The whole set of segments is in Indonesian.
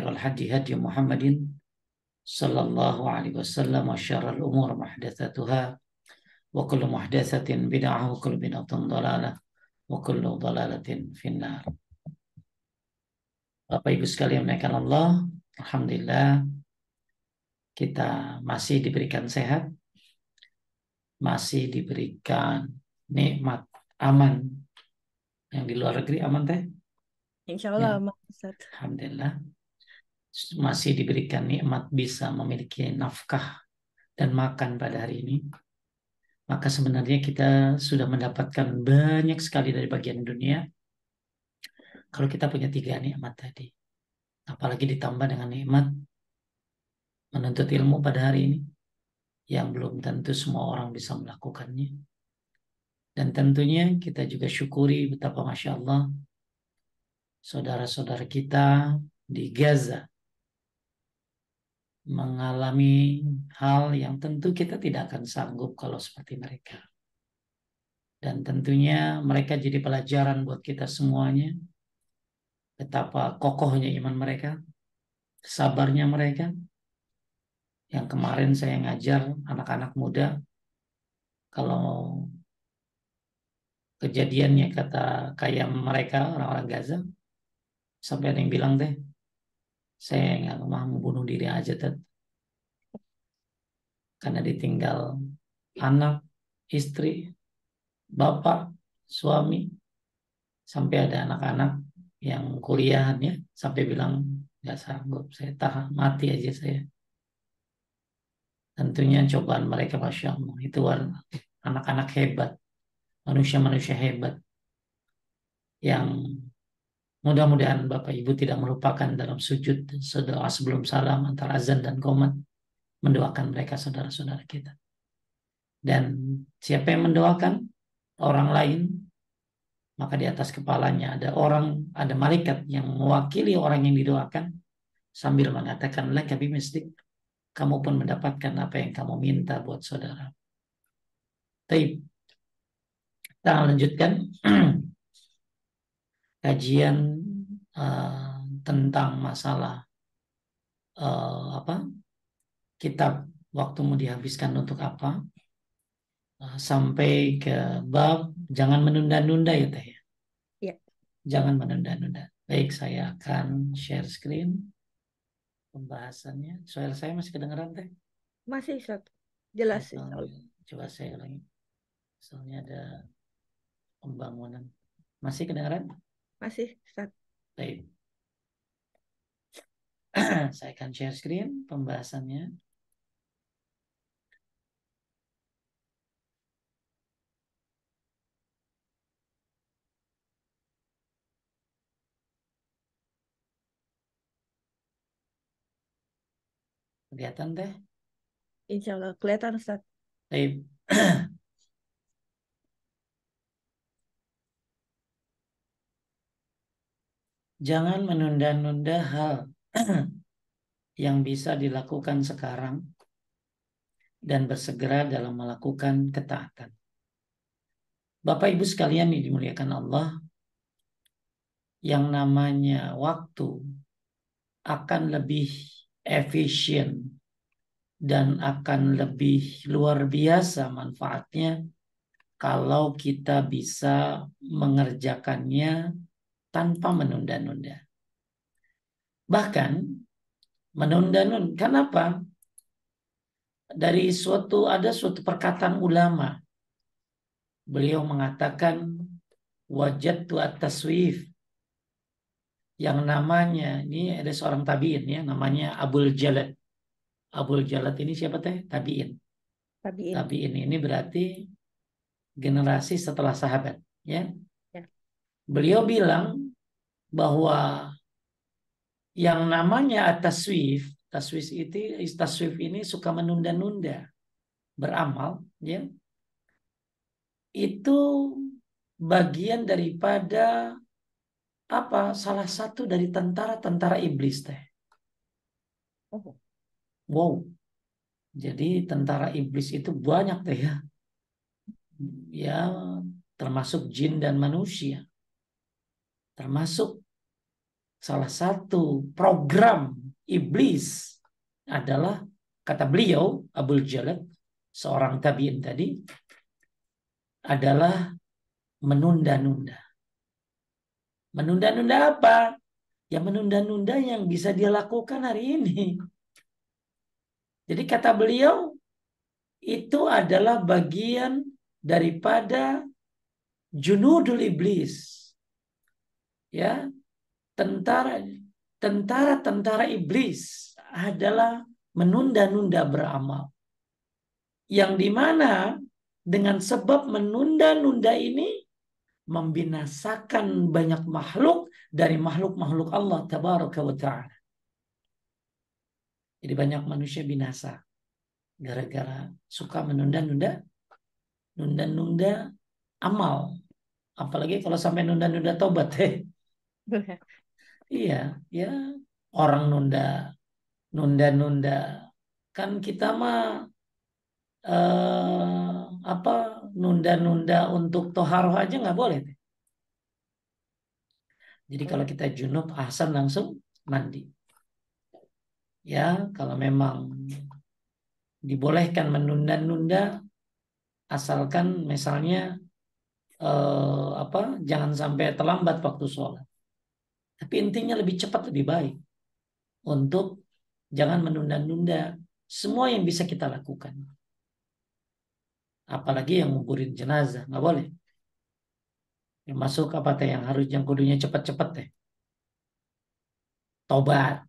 khairal hadi hadi Muhammadin sallallahu alaihi wasallam wa syarrul umur muhdatsatuha wa kullu muhdatsatin bid'ah wa kullu bid'atin dhalalah wa kullu dhalalatin finnar. Bapak Ibu sekalian menaikkan Allah, alhamdulillah kita masih diberikan sehat, masih diberikan nikmat aman. Yang di luar negeri aman teh? Insya Allah Ya. aman, Ustaz. Alhamdulillah masih diberikan nikmat bisa memiliki nafkah dan makan pada hari ini. Maka sebenarnya kita sudah mendapatkan banyak sekali dari bagian dunia kalau kita punya 3 nikmat tadi. Apalagi ditambah dengan nikmat menuntut ilmu pada hari ini yang belum tentu semua orang bisa melakukannya. Dan tentunya kita juga syukuri betapa Masya Allah saudara-saudara kita di Gaza mengalami hal yang tentu kita tidak akan sanggup kalau seperti mereka. Dan tentunya mereka jadi pelajaran buat kita semuanya, betapa kokohnya iman mereka, sabarnya mereka. Yang kemarin saya ngajar anak-anak muda, kalau kejadiannya kata kayak mereka orang-orang Gaza, sampai ada yang bilang teh, saya nggak mau bunuh diri aja teh, karena ditinggal anak, istri, bapak, suami, sampai ada anak-anak yang kuliahnya sampai bilang nggak sanggup, saya tahan mati aja saya. Tentunya cobaan mereka Masya Allah itu anak-anak hebat, manusia-manusia hebat yang mudah-mudahan Bapak Ibu tidak melupakan dalam sujud doa sebelum salam antara azan dan qomat mendoakan mereka saudara-saudara kita. Dan siapa yang mendoakan orang lain, maka di atas kepalanya ada orang, ada malaikat yang mewakili orang yang didoakan sambil mengatakan laka bimislik, kamu pun mendapatkan apa yang kamu minta buat saudara. Baik, kita lanjutkan kajian tentang masalah kitab waktumu dihabiskan untuk apa, sampai ke bab jangan menunda-nunda ya teh ya. Ya. Jangan menunda-nunda. Baik, saya akan share screen pembahasannya. Suara saya masih kedengeran teh? Masih, Ustaz. Jelas, Insya Atau Allah. coba saya ulangi. Soalnya ada pembangunan. Masih kedengeran? Masih, Ustaz. Baik. Saya akan share screen pembahasannya. Kelihatan teh? Insya Allah. Kelihatan, Ustaz. Baik. Jangan menunda-nunda hal yang bisa dilakukan sekarang dan bersegera dalam melakukan ketaatan. Bapak Ibu sekalian yang dimuliakan Allah, yang namanya waktu akan lebih efisien dan akan lebih luar biasa manfaatnya kalau kita bisa mengerjakannya tanpa menunda-nunda. Bahkan menunda-nunda, kenapa? Ada suatu perkataan ulama. Beliau mengatakan wajadtu at-taswif, yang namanya, ini ada seorang tabiin ya, namanya Abul Jalad. Abul Jalad ini siapa teh? Tabiin. Tabiin. Tabiin ini berarti generasi setelah sahabat ya. Ya. Beliau bilang bahwa yang namanya at-taswif, taswif ini suka menunda-nunda beramal ya. Itu bagian daripada salah satu dari tentara iblis teh. Oh. Wow. Jadi tentara iblis itu banyak teh ya. Ya, termasuk jin dan manusia. Termasuk salah satu program iblis adalah, kata beliau Abul Jalad, seorang tabi'in tadi, adalah menunda-nunda. Menunda-nunda apa? Ya menunda-nunda yang bisa dia lakukan hari ini. Jadi kata beliau, itu adalah bagian daripada junudul iblis. Ya, tentara iblis adalah menunda-nunda beramal. Yang dimana dengan sebab menunda-nunda ini membinasakan banyak makhluk dari makhluk-makhluk Allah tabaraka wa ta'ala. Jadi banyak manusia binasa gara-gara suka menunda-nunda amal. Apalagi kalau sampai nunda-nunda tobat. Iya, ya orang nunda-nunda. Kan kita mah apa nunda-nunda untuk toharoh aja nggak boleh. Jadi kalau kita junub ahsan langsung mandi. Ya, kalau memang dibolehkan menunda-nunda asalkan misalnya jangan sampai terlambat waktu sholat. Tapi intinya lebih cepat lebih baik untuk jangan menunda-nunda semua yang bisa kita lakukan. Apalagi yang nguburin jenazah, nggak boleh. Termasuk apa teh yang kudunya cepat-cepat teh. Tobat.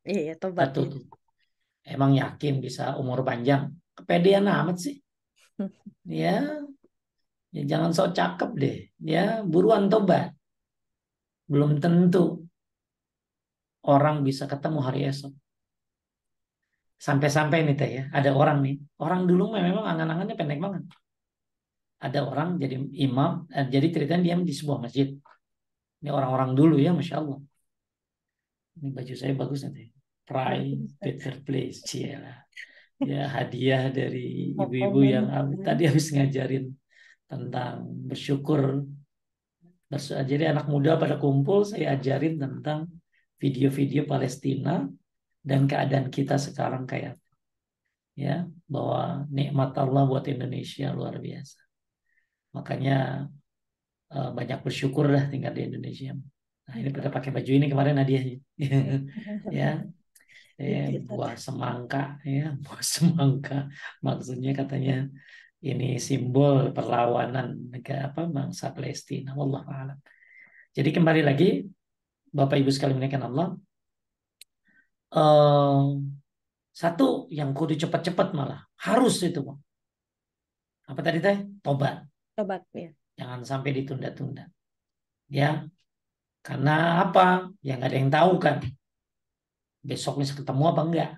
Iya, tobat Satu ya. tuh. Emang yakin bisa umur panjang? Kepedean amat sih. Ya, ya jangan sok cakep deh. Ya, buruan tobat. Belum tentu orang bisa ketemu hari esok. Sampai-sampai nih teh ya, ada orang nih. Orang dulu memang angan-angannya pendek banget. Ada orang jadi imam, jadi ceritanya dia di sebuah masjid. Ini orang-orang dulu ya, Masya Allah. Ini baju saya bagus nih. Bagus, Ustaz. Private place, cila. Ya hadiah dari ibu-ibu Potongan. yang tadi habis ngajarin tentang bersyukur. Jadi anak muda pada kumpul, saya ajarin tentang video-video Palestina dan keadaan kita sekarang kayak ya bahwa nikmat Allah buat Indonesia luar biasa. Makanya banyak bersyukur lah tinggal di Indonesia. Nah ini pada pakai baju ini kemarin hadiahnya. Ya, Gitu, Ustaz. buah semangka ya, buah semangka. Maksudnya katanya ini simbol perlawanan negara apa bangsa Palestina. Wallah a'lam. Jadi kembali lagi Bapak Ibu sekalian menaikkan Allah. eh, Satu yang kudu cepat-cepat malah harus itu Bang. Apa tadi teh? Tobat. Tobat ya. Jangan sampai ditunda-tunda. Ya, karena apa? Yang nggak ada yang tahu kan. Besok bisa ketemu apa enggak?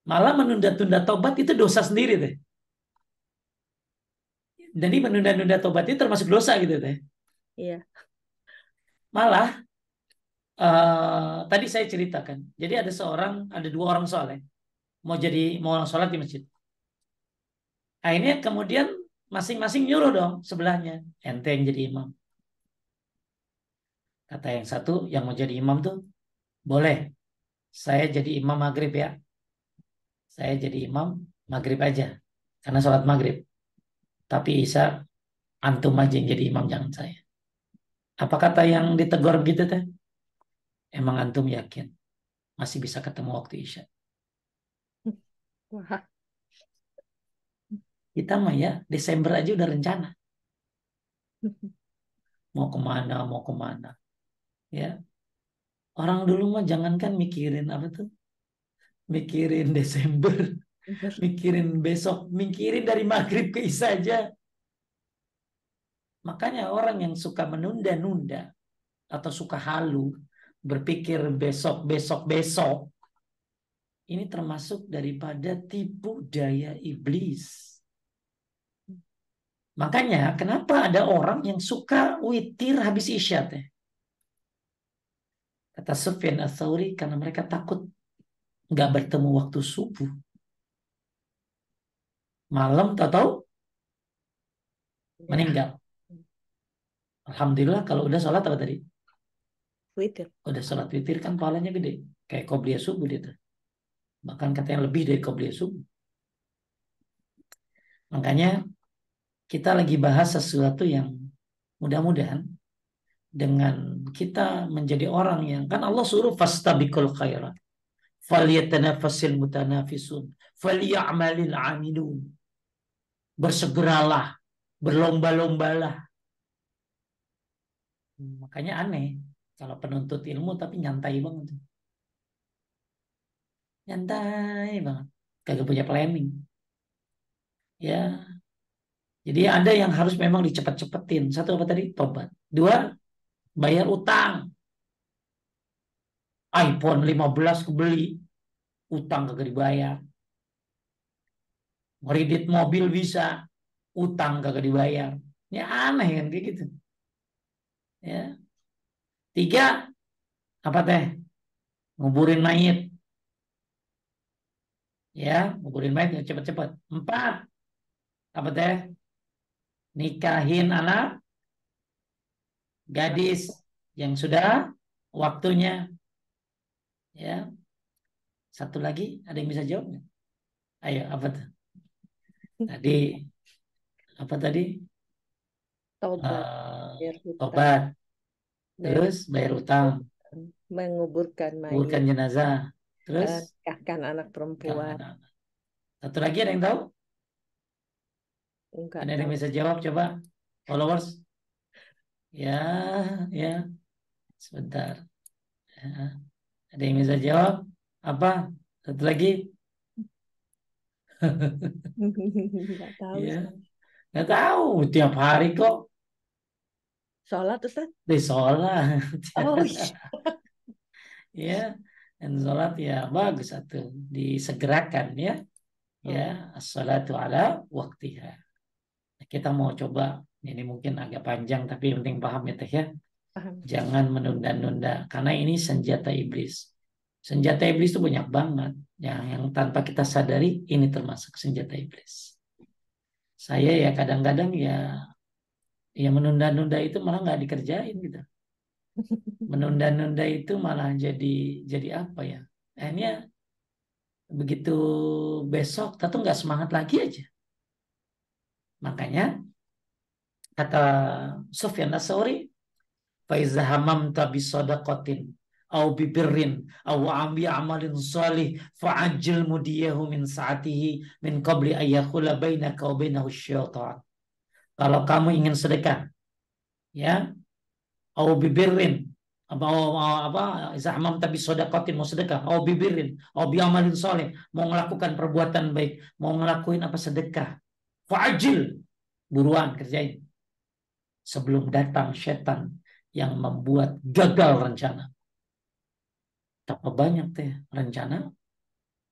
Malah menunda-tunda tobat itu dosa sendiri teh. Jadi menunda-nunda tobat itu termasuk dosa gitu teh. Iya. Malah tadi saya ceritakan. Jadi ada dua orang soleh mau sholat di masjid. Akhirnya kemudian masing-masing nyuruh dong sebelahnya. Ente yang jadi imam. Kata yang satu yang mau jadi imam tuh boleh. Saya jadi imam maghrib ya. Saya jadi imam maghrib aja. Karena sholat maghrib. Tapi Isa antum aja yang jadi imam jangan saya. Apa kata yang ditegur gitu teh? Emang antum yakin masih bisa ketemu waktu Isya? Wah. Kita mah ya Desember aja udah rencana mau kemana ya. Orang dulu mah jangankan mikirin apa tuh, mikirin Desember, mikirin besok, mikirin dari maghrib ke Isya aja. Makanya orang yang suka menunda-nunda atau suka halu, berpikir besok, besok, besok, ini termasuk daripada tipu daya iblis. Makanya kenapa ada orang yang suka witir habis Isya teh? Kata Sufyan Ats-Tsauri karena mereka takut nggak bertemu waktu subuh. Malam tahu-tahu Ya. meninggal. Alhamdulillah kalau udah sholat apa tadi? witir. Udah sholat witir kan pahalanya gede. Kayak qobliyah subuh dia tuh. Bahkan katanya lebih dari qobliyah subuh. Makanya kita lagi bahas sesuatu yang mudah-mudahan dengan kita menjadi orang yang kan Allah suruh fastabiqul khairat falyatanafasil mutanafisun falyamalil amilun, bersegeralah, berlomba-lombalah. Makanya aneh kalau penuntut ilmu tapi nyantai banget, nyantai banget, kagak punya planning ya. Jadi ada yang harus memang dicepet-cepetin. Satu apa tadi? Tobat. Dua, bayar utang. iPhone 15 kebeli, utang kagak dibayar. Kredit mobil bisa, utang kagak dibayar. Ya aneh kan kayak gitu. Ya. Tiga, apa teh? Nguburin mayit. Ya, nguburin mayit ya cepet-cepet. Empat, apa teh? Nikahin anak gadis yang sudah waktunya. Ya, satu lagi, ada yang bisa jawab nggak? Ayo, apa tuh? Tadi, apa tadi? Tobat, Eh, bayar hutang, Tobat, bayar terus bayar utang, menguburkan kuburkan mayit, jenazah, terus nikahkan anak nikahkan perempuan. anak. Satu lagi ada yang tahu? Enggak Ada yang tahu. bisa jawab? Coba, followers. Ya, ya, sebentar. Ya. Ada yang bisa jawab? Apa? Satu lagi? Enggak tahu. Ya, nggak tahu. Tiap hari kok Sholat Ustaz? di sholat. Oh iya. Ya, dan sholat ya bagus satu disegerakan ya. Ya, Oh, as-salatu ala waktiha. Kita mau coba, ini mungkin agak panjang tapi yang penting paham ya teh ya. paham. Jangan menunda-nunda karena ini senjata iblis. Senjata iblis itu banyak banget. Yang tanpa kita sadari ini termasuk senjata iblis. Saya ya kadang-kadang ya menunda-nunda itu malah nggak dikerjain gitu. Menunda-nunda itu malah jadi apa ya? Akhirnya begitu besok, tentu nggak semangat lagi aja. Makanya kata Sufyan Ats-Tsauri, "Faiza hamamta bisadaqatin au bibirrin au ambi amalin salih fa'ajil mudiyahu min saatihi min qabli ayyakhula bainaka wa bainahu syaitan." Kalau kamu ingin sedekah, ya, au bibirrin apa zahmam tapi sodakotin mau sedekah au bibirin au biamalin soleh mau melakukan perbuatan baik mau ngelakuin apa sedekah fajil buruan kerjain sebelum datang setan yang membuat gagal rencana. Tapi banyak teh rencana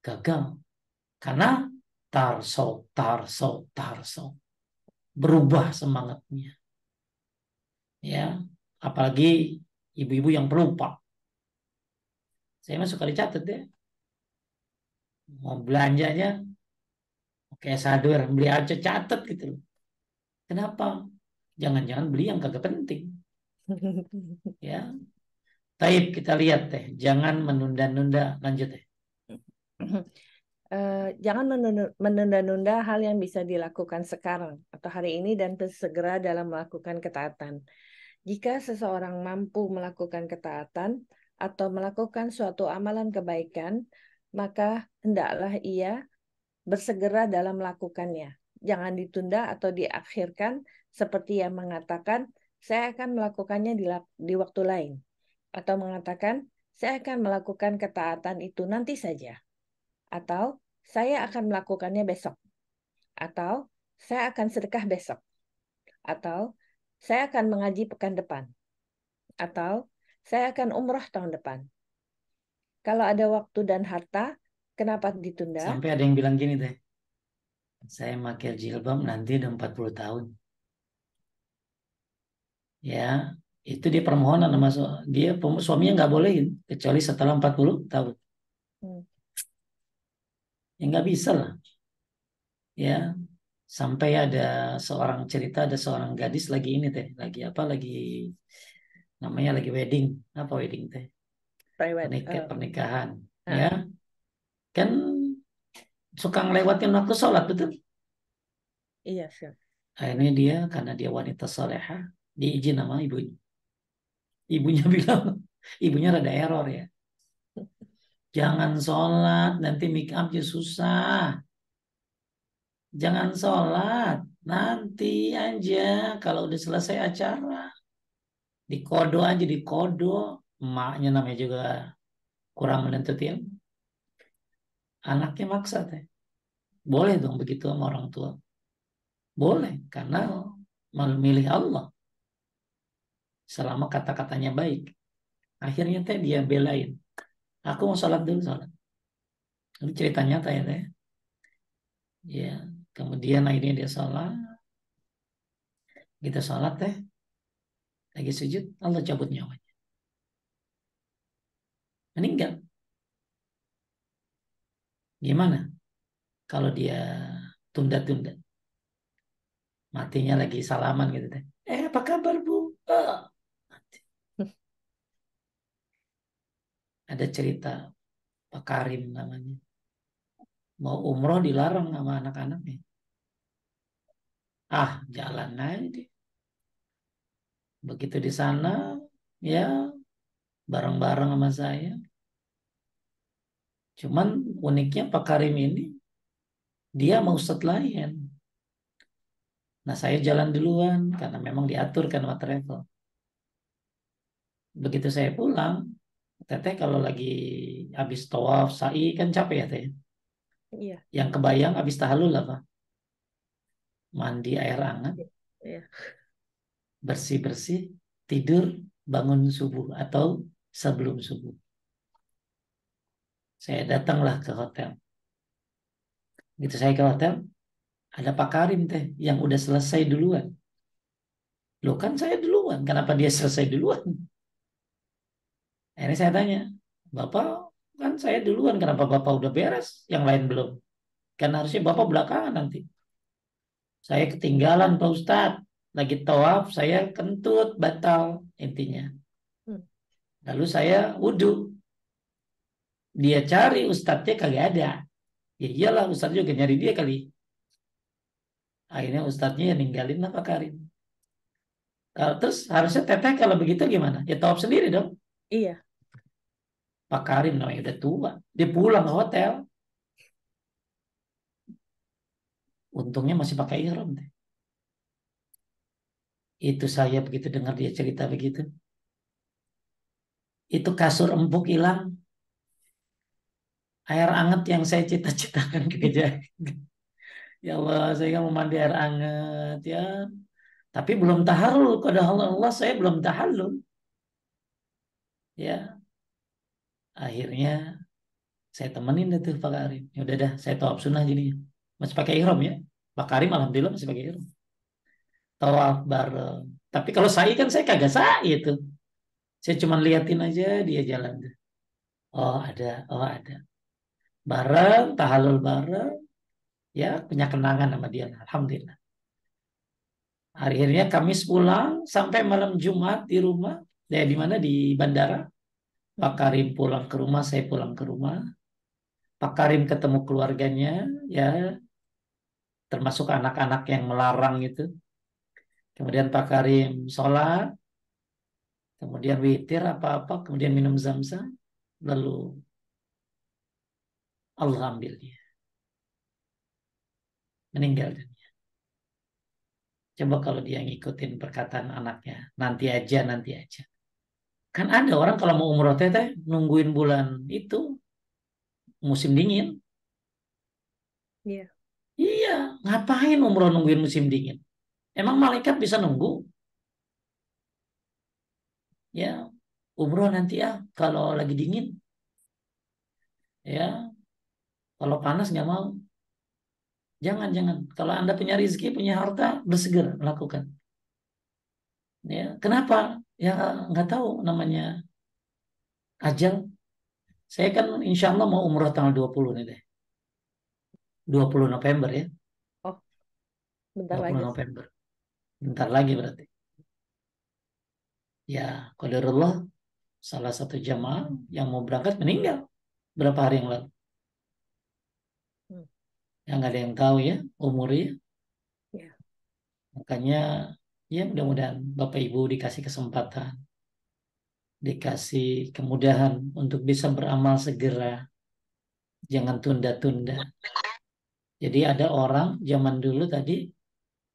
gagal karena tarso berubah semangatnya ya, apalagi ibu-ibu yang pelupa. Saya mah suka dicatat ya. Mau belanjanya, oke sadar beli aja catat gitu loh. Kenapa? Jangan-jangan beli yang kagak penting. Ya, taib kita lihat teh. Jangan menunda-nunda. Lanjut teh. Jangan menunda-nunda hal yang bisa dilakukan sekarang atau hari ini dan segera dalam melakukan ketaatan. Jika seseorang mampu melakukan ketaatan atau melakukan suatu amalan kebaikan, maka hendaklah ia bersegera dalam melakukannya. Jangan ditunda atau diakhirkan seperti yang mengatakan, saya akan melakukannya di waktu lain. Atau mengatakan, saya akan melakukan ketaatan itu nanti saja. Atau, saya akan melakukannya besok. Atau, saya akan sedekah besok. Atau, saya akan mengaji pekan depan. Atau, saya akan umroh tahun depan. Kalau ada waktu dan harta, kenapa ditunda? Sampai ada yang bilang gini teh. Saya pakai jilbab nanti udah 40 tahun. Ya, itu dia permohonan sama dia suaminya nggak bolehin kecuali setelah 40 tahun. Hmm. Ya nggak bisa lah. Ya, sampai ada seorang cerita ada seorang gadis lagi ini teh, lagi apa? Lagi namanya lagi wedding. Apa wedding teh? Private. Pernikahan. Ya, Ah, kan suka ngelewatin waktu sholat, betul? iya sih. Akhirnya dia, karena dia wanita salehah, diizin sama ibunya. Ibunya bilang, ibunya rada error ya. Jangan sholat, nanti make upnya susah. Jangan sholat, nanti aja kalau udah selesai acara. Dikodo aja, dikodo. Emaknya namanya juga kurang menuntut ilmu. Anaknya maksa teh. Boleh dong begitu sama orang tua. Boleh, karena memilih Allah. Selama kata-katanya baik. Akhirnya teh dia belain. Aku mau sholat dulu, sholat. Ini cerita nyata ya teh. Ya, kemudian akhirnya dia sholat. Kita sholat teh. Lagi sujud, Allah cabut nyawanya. Meninggal. Gimana kalau dia tunda-tunda? Matinya lagi salaman gitu teh. Apa kabar bu? Ah, mati. Ada cerita Pak Karim namanya. Mau umroh dilarang sama anak-anaknya. Ah, jalan aja deh. Begitu di sana, ya bareng-bareng sama saya. Cuman uniknya Pak Karim ini, dia mau Ustadz lain. Nah, saya jalan duluan, karena memang diatur kan sama travel. Begitu saya pulang, teteh kalau lagi habis tawaf, sa'i, kan capek ya teh. Iya. Yang kebayang habis tahallul apa? Mandi air hangat, Iya. bersih-bersih, tidur, bangun subuh atau sebelum subuh. Saya datanglah ke hotel. Gitu saya ke hotel, ada Pak Karim teh yang udah selesai duluan. Loh kan saya duluan, kenapa dia selesai duluan? Akhirnya saya tanya, Bapak kan saya duluan, kenapa Bapak udah beres, yang lain belum? Kan harusnya Bapak belakangan nanti. Saya ketinggalan Pak Ustadz. Lagi tawaf, saya kentut, batal intinya. Hmm. Lalu saya wudhu. Dia cari Ustadznya kagak ada. Ya iyalah Ustadz juga nyari dia kali. Akhirnya Ustadznya ya ninggalin lah Pak Karim. Kalau terus harusnya teteh kalau begitu gimana? Ya tawaf sendiri dong. Iya. Pak Karim namanya udah tua. Dia pulang ke hotel. Untungnya masih pakai ihram deh. Itu saya begitu dengar dia cerita begitu. Itu kasur empuk hilang. Air hangat yang saya cita-citakan kejadian. Ya Allah, saya kan mau mandi air hangat ya. Tapi belum tahallul. Kepada Allah, saya belum tahallul. Ya, akhirnya saya temenin deh tuh Pak Karim. Ya udah dah, saya tawaf sunnah jadi. Masih pakai ihram ya. Pak Karim alhamdulillah masih pakai ihram. Tawaf bareng. Tapi kalau saya kan saya kagak sa'i itu. Saya cuma liatin aja dia jalan tuh. Oh ada, oh ada. Bareng, tahallul bareng. Ya punya kenangan sama dia. Alhamdulillah. Akhirnya Kamis pulang sampai malam Jumat di rumah. Ya di mana di bandara. Pak Hmm. Karim pulang ke rumah, saya pulang ke rumah. Pak Karim ketemu keluarganya, ya termasuk anak-anak yang melarang itu. Kemudian Pak Karim sholat, kemudian witir apa-apa, kemudian minum zam-zam, lalu Allah ambil dia, meninggal dunia. Coba kalau dia ngikutin perkataan anaknya, nanti aja, nanti aja. Kan ada orang kalau mau umroh teh nungguin bulan itu musim dingin. Iya. Iya, ngapain umroh nungguin musim dingin? Emang malaikat bisa nunggu? Ya, umroh nanti ya kalau lagi dingin. Ya, kalau panas nggak mau. Jangan, jangan. Kalau Anda punya rezeki, punya harta, bersegera melakukan. Ya, kenapa? Ya, nggak tahu namanya ajal. Saya kan insya Allah mau umroh tanggal 20 nih deh. 20 November ya. Oh, bentar 20 lagi. November. Bentar lagi berarti. Ya, qadarullah salah satu jamaah yang mau berangkat meninggal berapa hari yang lalu. Hmm. Yang nggak ada yang tahu ya umurnya. Ya. Makanya ya mudah-mudahan Bapak Ibu dikasih kesempatan, dikasih kemudahan untuk bisa beramal segera, jangan tunda-tunda. Jadi ada orang zaman dulu tadi,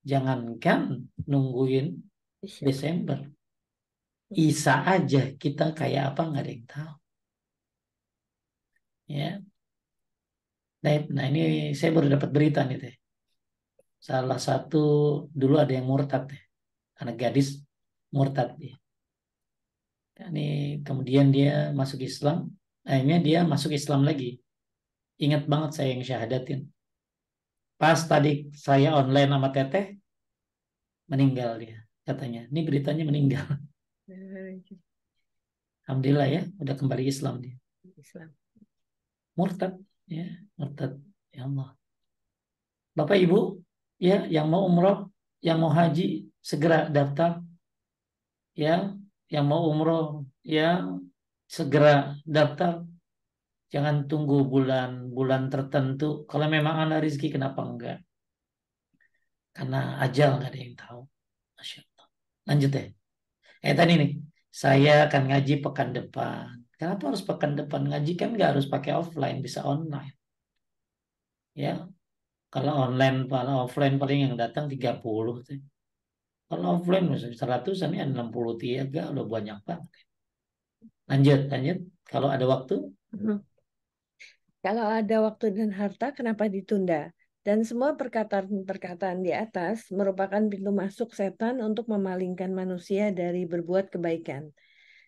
jangankan nungguin Isya. Desember, Hmm. Isa aja kita kayak apa nggak ada yang tahu. Ya, nah ini saya baru dapat berita nih teh. Salah satu dulu ada yang murtad teh, anak gadis murtad dia. Ini kemudian dia masuk Islam, akhirnya dia masuk Islam lagi. Ingat banget saya yang syahadatin. Pas tadi saya online sama teteh, meninggal dia katanya. Ini beritanya meninggal. Alhamdulillah ya, udah kembali Islam dia. Islam. Murtad, ya, murtad. Ya Allah. Bapak Ibu, ya, yang mau umroh, yang mau haji, segera daftar. Ya, yang mau umroh, ya, segera daftar. Jangan tunggu bulan-bulan tertentu. Kalau memang ada rezeki, kenapa enggak? Karena ajal nggak ada yang tahu. Masya Allah. Lanjut deh. Tadi nih, saya akan ngaji pekan depan. Kenapa harus pekan depan? Ngaji kan nggak harus pakai offline, bisa online. Ya, kalau online, kalau offline paling yang datang 30. Tuh. Kalau offline misalnya 100, ini 63, udah banyak banget. Lanjut, lanjut. Kalau ada waktu, Mhm. Kalau ada waktu dan harta, kenapa ditunda? Dan semua perkataan-perkataan di atas merupakan pintu masuk setan untuk memalingkan manusia dari berbuat kebaikan,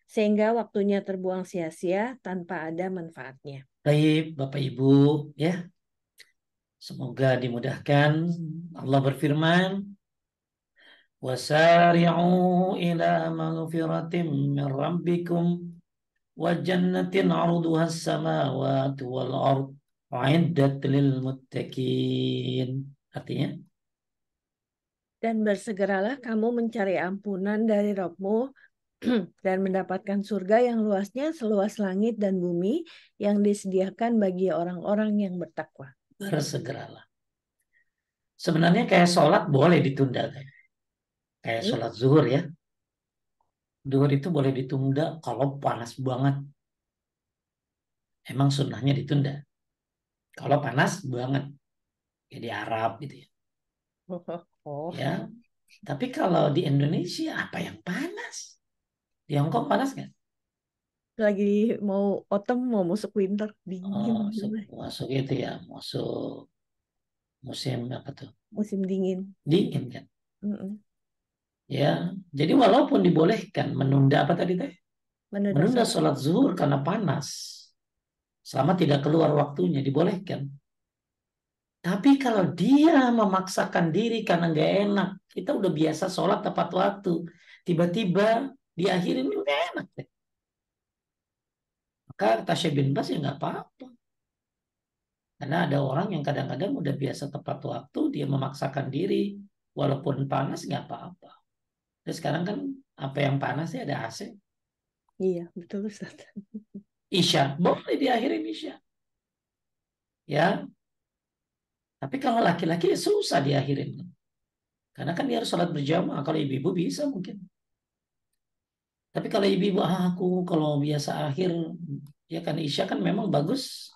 sehingga waktunya terbuang sia-sia tanpa ada manfaatnya. baik Bapak Ibu, ya, semoga dimudahkan. Allah berfirman, وسارعوا إلى مغفرة من ربكم وجنة عرضها السماوات والأرض أعدت للمتقين. Artinya, Dan bersegeralah kamu mencari ampunan dari Rabb-Mu dan mendapatkan surga yang luasnya seluas langit dan bumi yang disediakan bagi orang-orang yang bertakwa. bersegeralah. Sebenarnya kayak sholat boleh ditunda. Kayak Hmm? sholat zuhur ya. Zuhur itu boleh ditunda kalau panas banget. Emang sunnahnya ditunda. Kalau panas banget. Ya di Arab gitu ya. Oh, Ya, tapi kalau di Indonesia apa yang panas? Di Hongkong panas nggak? lagi mau autumn, mau masuk winter, dingin, Oh, masuk itu ya, masuk musim apa tuh? musim dingin. Dingin kan? Mm-mm. Ya, jadi walaupun dibolehkan menunda apa tadi teh? Menunda Menunda sholat. sholat zuhur karena panas, selama tidak keluar waktunya dibolehkan. Tapi kalau dia memaksakan diri karena nggak enak, kita udah biasa sholat tepat waktu, tiba-tiba diakhirin nggak enak deh. Maka kata Syekh bin Bas ya nggak apa-apa. Karena ada orang yang kadang-kadang udah biasa tepat waktu, dia memaksakan diri, walaupun panas nggak apa-apa. Terus sekarang kan apa yang panas ya ada AC. Iya, betul Ustaz. Isya, boleh diakhirin Isya. Ya, tapi kalau laki-laki ya susah diakhirin. Karena kan dia harus sholat berjamaah. Kalau ibu-ibu bisa mungkin. Tapi kalau ibu-ibu, aku kalau biasa akhir, ya kan Isya kan memang bagus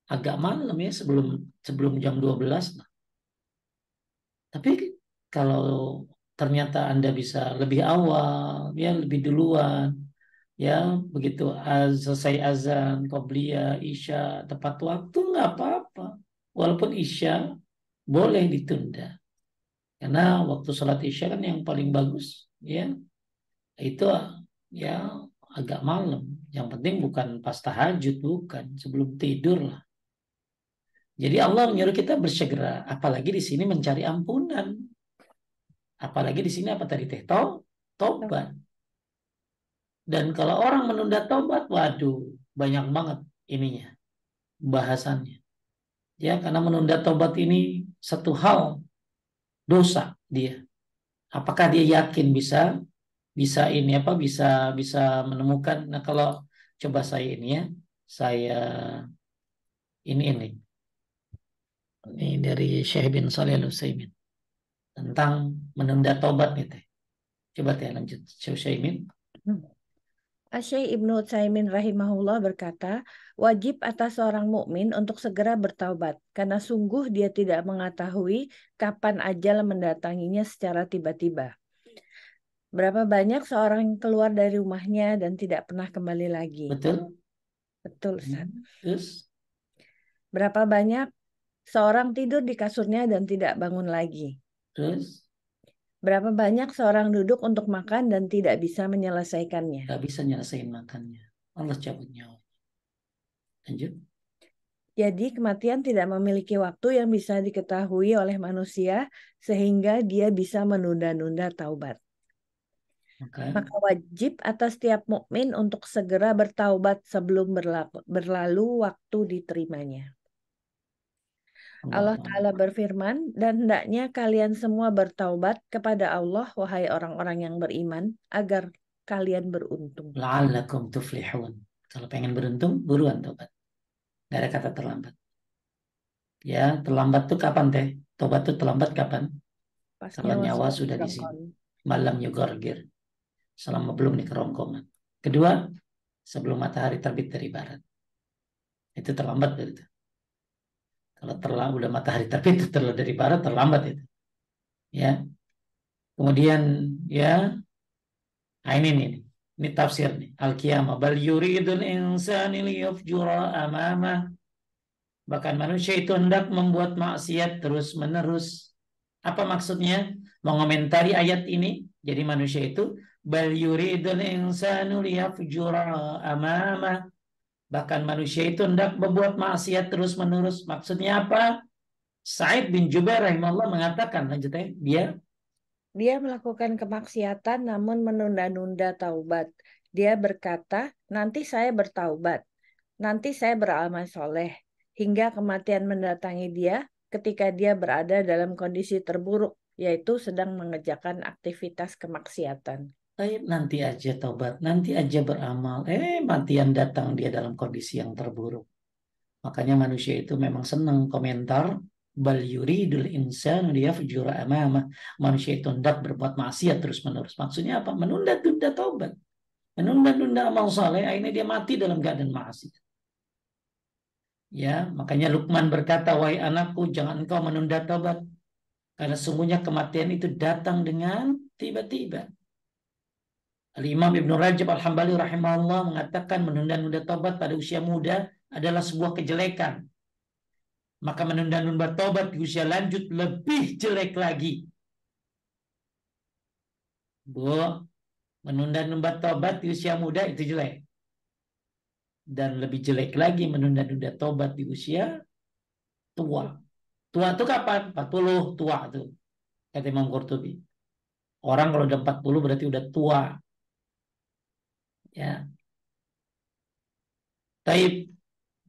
agak malam ya sebelum sebelum jam 12. Tapi kalau ternyata Anda bisa lebih awal, ya lebih duluan, ya begitu selesai azan, qobliyah, isya, tepat waktu nggak apa-apa. Walaupun isya boleh ditunda. Karena waktu sholat isya kan yang paling bagus, ya itu ya agak malam. Yang penting bukan pas tahajud, bukan sebelum tidur lah. Jadi Allah menyuruh kita bersegera, apalagi di sini mencari ampunan. Apalagi di sini apa tadi teh? Tobat. Dan kalau orang menunda tobat, waduh, banyak banget ininya, bahasannya. Ya, karena menunda tobat ini satu hal dosa dia. Apakah dia yakin bisa? bisa ini apa bisa bisa menemukan. Nah, kalau coba saya ini ya, saya ini dari Syekh bin Shalih Al Utsaimin tentang menunda taubat nih teh. Coba teh lanjut Syekh Utsaimin. Asy Ibnu Utsaimin rahimahullah berkata, wajib atas seorang mukmin untuk segera bertaubat, karena sungguh dia tidak mengetahui kapan ajal mendatanginya secara tiba-tiba. Berapa banyak seorang yang keluar dari rumahnya dan tidak pernah kembali lagi? Betul? Betul, Ustaz. Terus Berapa banyak seorang tidur di kasurnya dan tidak bangun lagi? terus Berapa banyak seorang duduk untuk makan dan tidak bisa menyelesaikannya? nggak bisa nyelesain makannya. Allah cabut nyawa. Lanjut. Jadi kematian tidak memiliki waktu yang bisa diketahui oleh manusia sehingga dia bisa menunda-nunda taubat. Maka Maka wajib atas tiap mukmin untuk segera bertaubat sebelum berlalu waktu diterimanya. Allah Allah Ta'ala berfirman, dan hendaknya kalian semua bertaubat kepada Allah, wahai orang-orang yang beriman, agar kalian beruntung. la'allakum tuflihun. Kalau pengen beruntung, buruan tobat. Gak ada kata terlambat. Ya, terlambat tuh kapan teh? Tobat tuh terlambat kapan? Pas Kalau nyawa nyawa sudah sudah di sini. berangkon. Malam yugorgir. Selama belum di kerongkongan. Kedua, sebelum matahari terbit dari barat. Itu terlambat itu. Kalau terlambat udah matahari terbit dari barat terlambat itu. Ya. Kemudian ya, nah ini nih. Ini tafsir nih. Al-qiyamah bal yuridul insani liyufjura amamah. Bahkan manusia itu hendak membuat maksiat terus-menerus. Apa maksudnya? Mengomentari ayat ini. Jadi manusia itu bal yuridul insanu liyafjura amamah. Bahkan manusia itu hendak membuat maksiat terus-menerus. Maksudnya apa? Sa'id bin Jubair rahimahullah mengatakan, lanjutnya, Dia melakukan kemaksiatan namun menunda-nunda taubat. Dia berkata, nanti saya bertaubat, nanti saya beramal soleh. Hingga kematian mendatangi dia ketika dia berada dalam kondisi terburuk, yaitu sedang mengerjakan aktivitas kemaksiatan. nanti aja taubat, nanti aja beramal. Matian datang dia dalam kondisi yang terburuk. Makanya manusia itu memang senang komentar bal yuridul insanu liyafjura amamah. Manusia itu hendak berbuat maksiat terus-menerus. Maksudnya apa? Menunda-tunda taubat. Menunda-nunda amal saleh, akhirnya dia mati dalam keadaan maksiat. Ya, makanya Luqman berkata, "Wahai anakku, jangan engkau menunda taubat, karena sungguhnya kematian itu datang dengan tiba-tiba." Al-Imam Ibnu Rajab Al-Hambali rahimahullah mengatakan menunda-nunda taubat pada usia muda adalah sebuah kejelekan. Maka menunda-nunda taubat di usia lanjut lebih jelek lagi. Bu, menunda-nunda taubat di usia muda itu jelek. Dan lebih jelek lagi menunda-nunda taubat di usia tua. Tua itu kapan? 40 tua tuh, kata Imam Qurtubi. Orang kalau udah 40 berarti udah tua. Ya. Taib,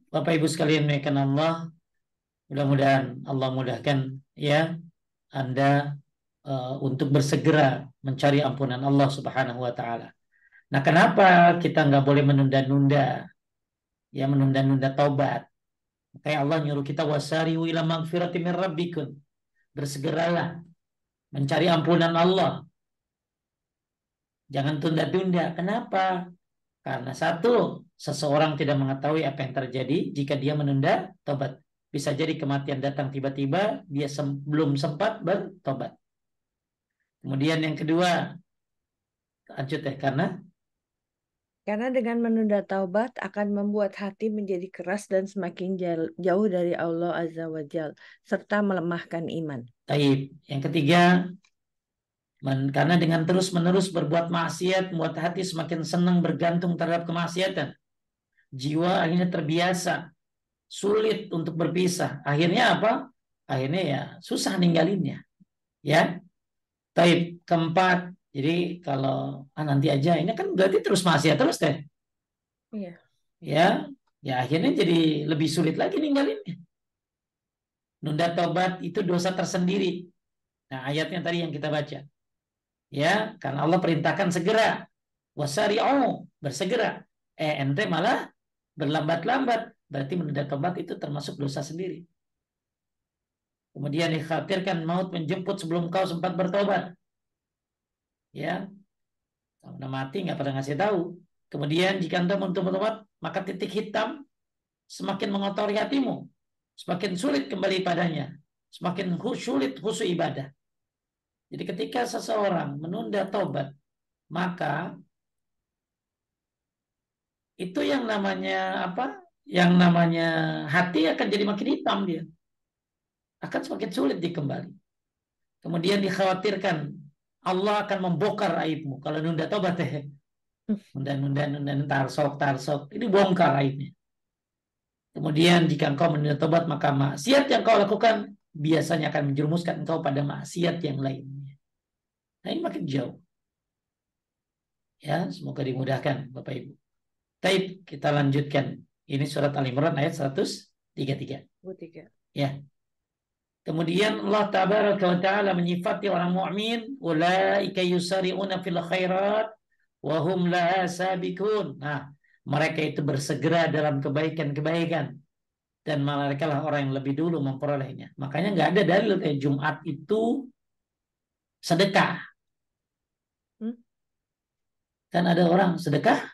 Bapak Ibu sekalian menaikkan Allah, mudah-mudahan Allah mudahkan ya Anda untuk bersegera mencari ampunan Allah Subhanahu wa taala. Nah, kenapa kita nggak boleh menunda-nunda? Ya, menunda-nunda taubat. Kayak Allah nyuruh kita wasari'u ila magfirati min rabbikum. Bersegeralah mencari ampunan Allah. Jangan tunda-tunda. Kenapa? Karena satu, seseorang tidak mengetahui apa yang terjadi jika dia menunda tobat. Bisa jadi kematian datang tiba-tiba, dia belum sempat bertobat. Kemudian yang kedua, lanjut ya, Karena dengan menunda taubat akan membuat hati menjadi keras dan semakin jauh dari Allah Azza wa Jal, serta melemahkan iman. taib. Yang ketiga, karena dengan terus-menerus berbuat maksiat, membuat hati semakin senang bergantung terhadap kemaksiatan. Jiwa akhirnya terbiasa, sulit untuk berpisah. Akhirnya apa? Akhirnya ya susah ninggalinnya. Ya, taib. Keempat, jadi kalau nanti aja, ini kan berarti terus maksiat terus deh. Iya. Ya, ya akhirnya jadi lebih sulit lagi ninggalinnya. Nunda tobat itu dosa tersendiri. Nah, ayatnya tadi yang kita baca. Ya, karena Allah perintahkan segera. Wasari'u, bersegera. Ente malah berlambat-lambat. Berarti menunda tobat itu termasuk dosa sendiri. Kemudian dikhawatirkan maut menjemput sebelum kau sempat bertobat. Ya, kau udah mati nggak pernah ngasih tahu. Kemudian jika anda untuk bertobat, maka titik hitam semakin mengotori hatimu, semakin sulit kembali padanya, semakin sulit khusyuk ibadah. Jadi ketika seseorang menunda tobat, maka itu yang namanya apa? Yang namanya hati akan jadi makin hitam dia, akan semakin sulit dikembali. Kemudian dikhawatirkan Allah akan membongkar aibmu kalau nunda tobat nunda tarsok tarsok ini bongkar aibnya. Kemudian jika engkau menunda tobat maka maksiat yang kau lakukan biasanya akan menjerumuskan engkau pada maksiat yang lainnya. Nah ini makin jauh. Ya, semoga dimudahkan Bapak Ibu. Baik, kita lanjutkan. Ini surat Al-Imran ayat 133. Ya. Kemudian Allah Tabaraka wa Ta'ala menyifati orang mukmin, ulaika yusari'una fil khairat wa hum laha sabiqun. Nah, mereka itu bersegera dalam kebaikan-kebaikan dan mereka lah orang yang lebih dulu memperolehnya. Makanya nggak ada dalil kayak Jumat itu sedekah. Kan ada orang sedekah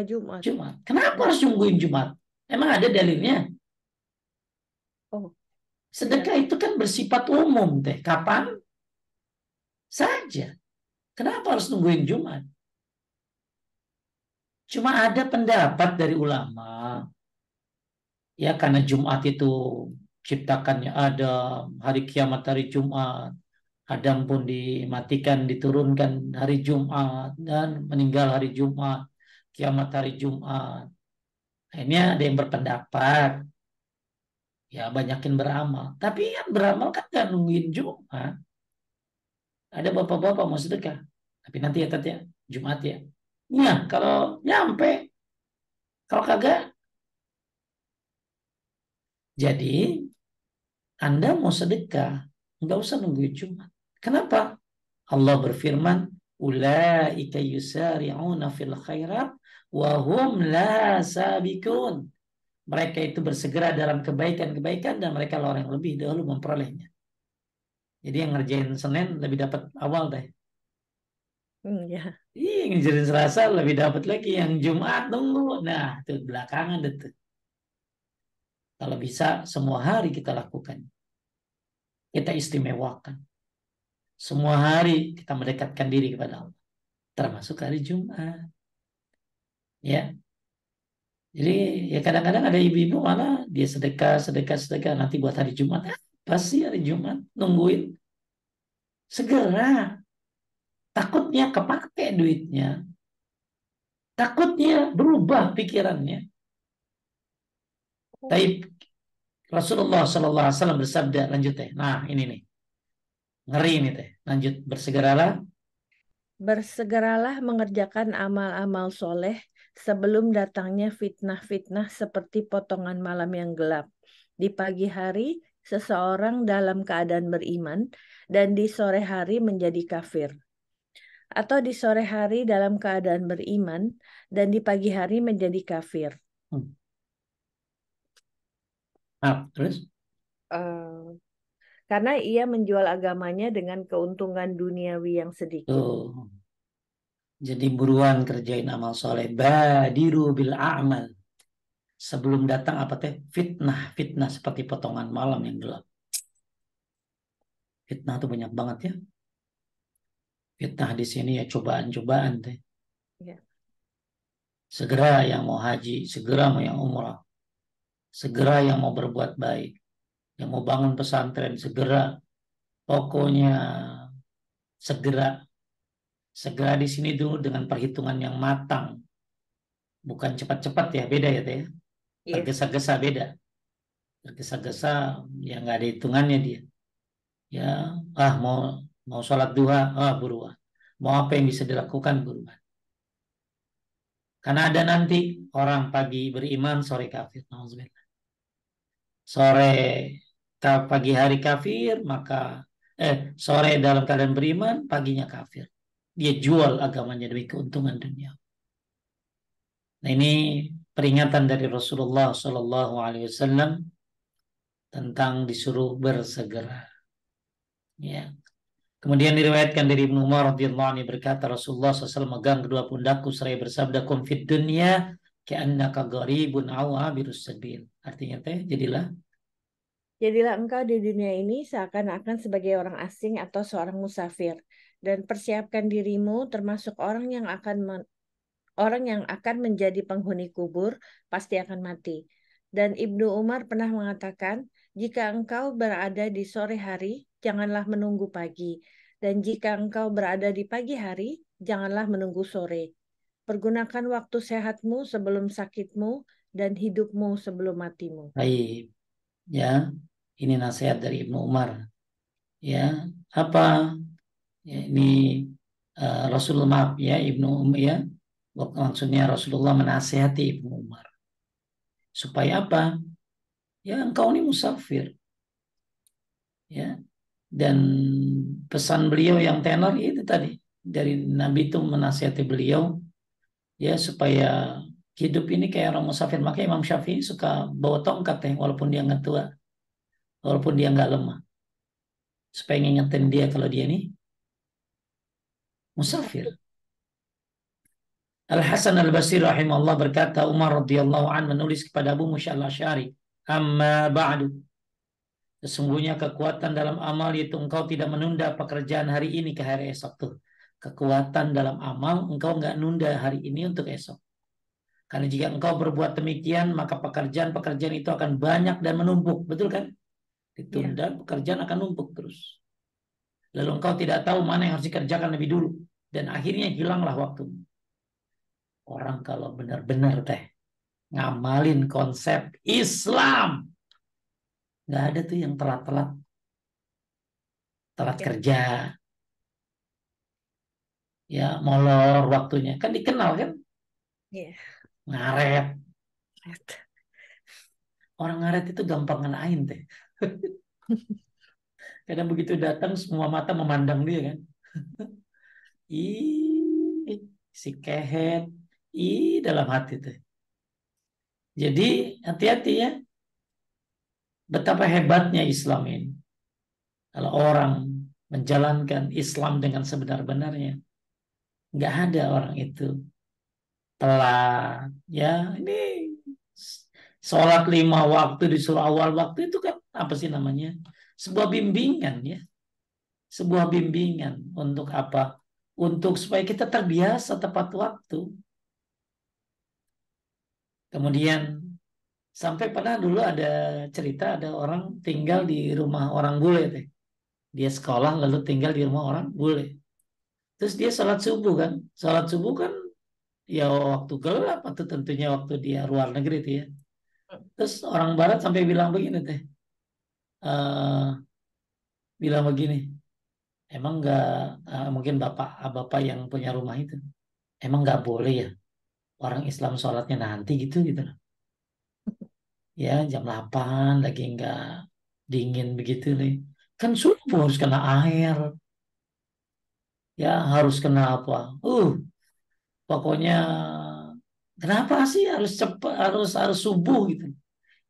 Jumat. Jumat. Kenapa harus nungguin Jumat? Emang ada dalilnya? Oh, sedekah itu kan bersifat umum teh. Kapan saja. Kenapa harus nungguin Jumat? Cuma ada pendapat dari ulama. Ya karena Jumat itu ciptakannya Adam, hari kiamat hari Jumat. Adam pun dimatikan, diturunkan hari Jumat dan meninggal hari Jumat, kiamat hari Jumat. Akhirnya ada yang berpendapat, ya banyakin beramal. Tapi yang beramal kan gak nungguin Jumat. Ada bapak-bapak mau sedekah, tapi nanti ya tadi ya Jumat ya. Nah kalau nyampe, kalau kagak, jadi Anda mau sedekah, nggak usah nungguin Jumat. Kenapa? Allah berfirman, ulaika yusari'una fil khairat wa hum la sabiqun. Mereka itu bersegera dalam kebaikan-kebaikan dan mereka orang yang lebih dahulu memperolehnya. Jadi yang ngerjain Senin lebih dapat awal deh. Ya. Iya, ngerjain Selasa lebih dapat lagi. Yang Jumat nunggu. Nah, itu belakangan itu. Kalau bisa semua hari kita lakukan. Kita istimewakan. Semua hari kita mendekatkan diri kepada Allah. Termasuk hari Jumat. Ya. Jadi ya kadang-kadang ada ibu-ibu mana dia sedekah, sedekah, sedekah. Nanti buat hari Jumat. Pasti hari Jumat. Nungguin. Segera. Takutnya kepake duitnya. Takutnya berubah pikirannya. Tapi Rasulullah SAW bersabda, lanjut teh. Nah ini nih. Ngeri ini teh. Lanjut. Bersegeralah. Bersegeralah mengerjakan amal-amal soleh sebelum datangnya fitnah-fitnah seperti potongan malam yang gelap. Di pagi hari, seseorang dalam keadaan beriman, dan di sore hari menjadi kafir. Atau di sore hari dalam keadaan beriman, dan di pagi hari menjadi kafir. Nah, terus? Karena ia menjual agamanya dengan keuntungan duniawi yang sedikit. Tuh. Jadi buruan kerjain amal soleh. Badiru bil a'mal. Sebelum datang apa teh? Fitnah. Fitnah seperti potongan malam yang gelap. Fitnah tuh banyak banget ya. Fitnah di sini ya cobaan-cobaan teh. Ya. Segera yang mau haji, segera mau yang umrah. Segera yang mau berbuat baik. Yang mau bangun pesantren, segera. Pokoknya segera. Segera di sini dulu dengan perhitungan yang matang. Bukan cepat-cepat ya, beda ya teh. Tergesa-gesa beda. Tergesa-gesa ya nggak ada hitungannya dia. Ya, mau sholat duha, buruan. Mau apa yang bisa dilakukan buruan. Karena ada nanti orang pagi beriman, sore kafir. Sore pagi hari kafir, maka sore dalam keadaan beriman, paginya kafir. dia jual agamanya demi keuntungan dunia. Nah, ini peringatan dari Rasulullah Shallallahu Alaihi Wasallam tentang disuruh bersegera. Ya. Kemudian diriwayatkan dari Ibnu Umar radhiyallahu anhu berkata Rasulullah SAW megang kedua pundakku seraya bersabda kum fid dunya ka'annaka gharibun aw abirus sabil. Artinya teh jadilah Jadilah engkau di dunia ini seakan-akan sebagai orang asing atau seorang musafir, dan persiapkan dirimu termasuk orang yang akan menjadi penghuni kubur, pasti akan mati. Dan Ibnu Umar pernah mengatakan, jika engkau berada di sore hari, janganlah menunggu pagi. Dan jika engkau berada di pagi hari, janganlah menunggu sore. Pergunakan waktu sehatmu sebelum sakitmu dan hidupmu sebelum matimu. baik. Ya, ini nasihat dari Ibnu Umar. Ya, apa? Ya, ini Rasulullah maaf ya Ibnu Umar ya. Maksudnya Rasulullah menasihati Ibnu Umar supaya apa? Ya, engkau ini musafir. Ya, dan pesan beliau yang tenor itu tadi dari Nabi itu menasihati beliau ya supaya hidup ini kayak orang musafir. Makanya Imam Syafi'i suka bawa tongkat ya walaupun dia nggak tua, walaupun dia nggak lemah, supaya ngingetin dia kalau dia ini musafir. Al Hasan Al Basri rahimahullah berkata Umar radhiyallahu an menulis kepada Abu Musa Al Asy'ari, amma ba'du, sesungguhnya kekuatan dalam amal yaitu engkau tidak menunda pekerjaan hari ini ke hari esok tuh. Kekuatan dalam amal engkau nggak nunda hari ini untuk esok. Karena jika engkau berbuat demikian, maka pekerjaan-pekerjaan itu akan banyak dan menumpuk. Betul kan? Ya, Ditunda, pekerjaan akan numpuk terus. Lalu engkau tidak tahu mana yang harus dikerjakan lebih dulu. Dan akhirnya hilanglah waktu. Orang kalau benar-benar teh ngamalin konsep Islam. Nggak ada tuh yang telat-telat. Telat ya, kerja. Ya, molor waktunya. Kan dikenal kan? ya. Ngaret. Orang ngaret itu gampang ngenain teh. Kadang begitu datang semua mata memandang dia kan. Ih, si kehet. Ih, dalam hati tuh. Jadi hati-hati ya. Betapa hebatnya Islam ini. Kalau orang menjalankan Islam dengan sebenar-benarnya. Nggak ada orang itu telat. Ya, ini sholat 5 waktu disuruh awal waktu itu kan apa sih namanya? Sebuah bimbingan ya. Sebuah bimbingan untuk apa? Untuk supaya kita terbiasa tepat waktu. Kemudian sampai pernah dulu ada cerita ada orang tinggal di rumah orang bule teh. Dia sekolah lalu tinggal di rumah orang bule. Terus dia sholat subuh kan. Sholat subuh kan ya waktu gelap atau tentunya waktu dia luar negeri itu ya. Terus orang barat sampai bilang begini teh. Bilang begini. Emang nggak mungkin bapak bapak yang punya rumah itu. Emang nggak boleh ya orang Islam sholatnya nanti gitu gitu. Ya jam 8 lagi nggak dingin begitu nih. Kan subuh harus kena air. Ya harus kena apa? Pokoknya kenapa sih harus cepat harus subuh gitu.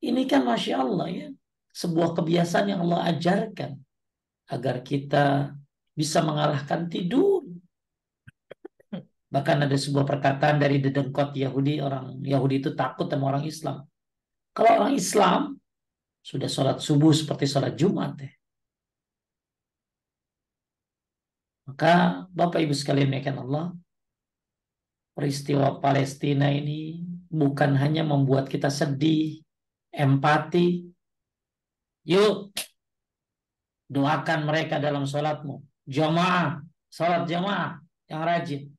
Ini kan masya Allah ya sebuah kebiasaan yang Allah ajarkan agar kita bisa mengalahkan tidur. Bahkan ada sebuah perkataan dari dedengkot Yahudi, orang Yahudi itu takut sama orang Islam. Kalau orang Islam sudah sholat subuh seperti sholat Jumat ya. Maka Bapak Ibu sekalian ya kan Allah, peristiwa Palestina ini bukan hanya membuat kita sedih, empati. Yuk doakan mereka dalam sholatmu. Jamaah, sholat jamaah yang rajin.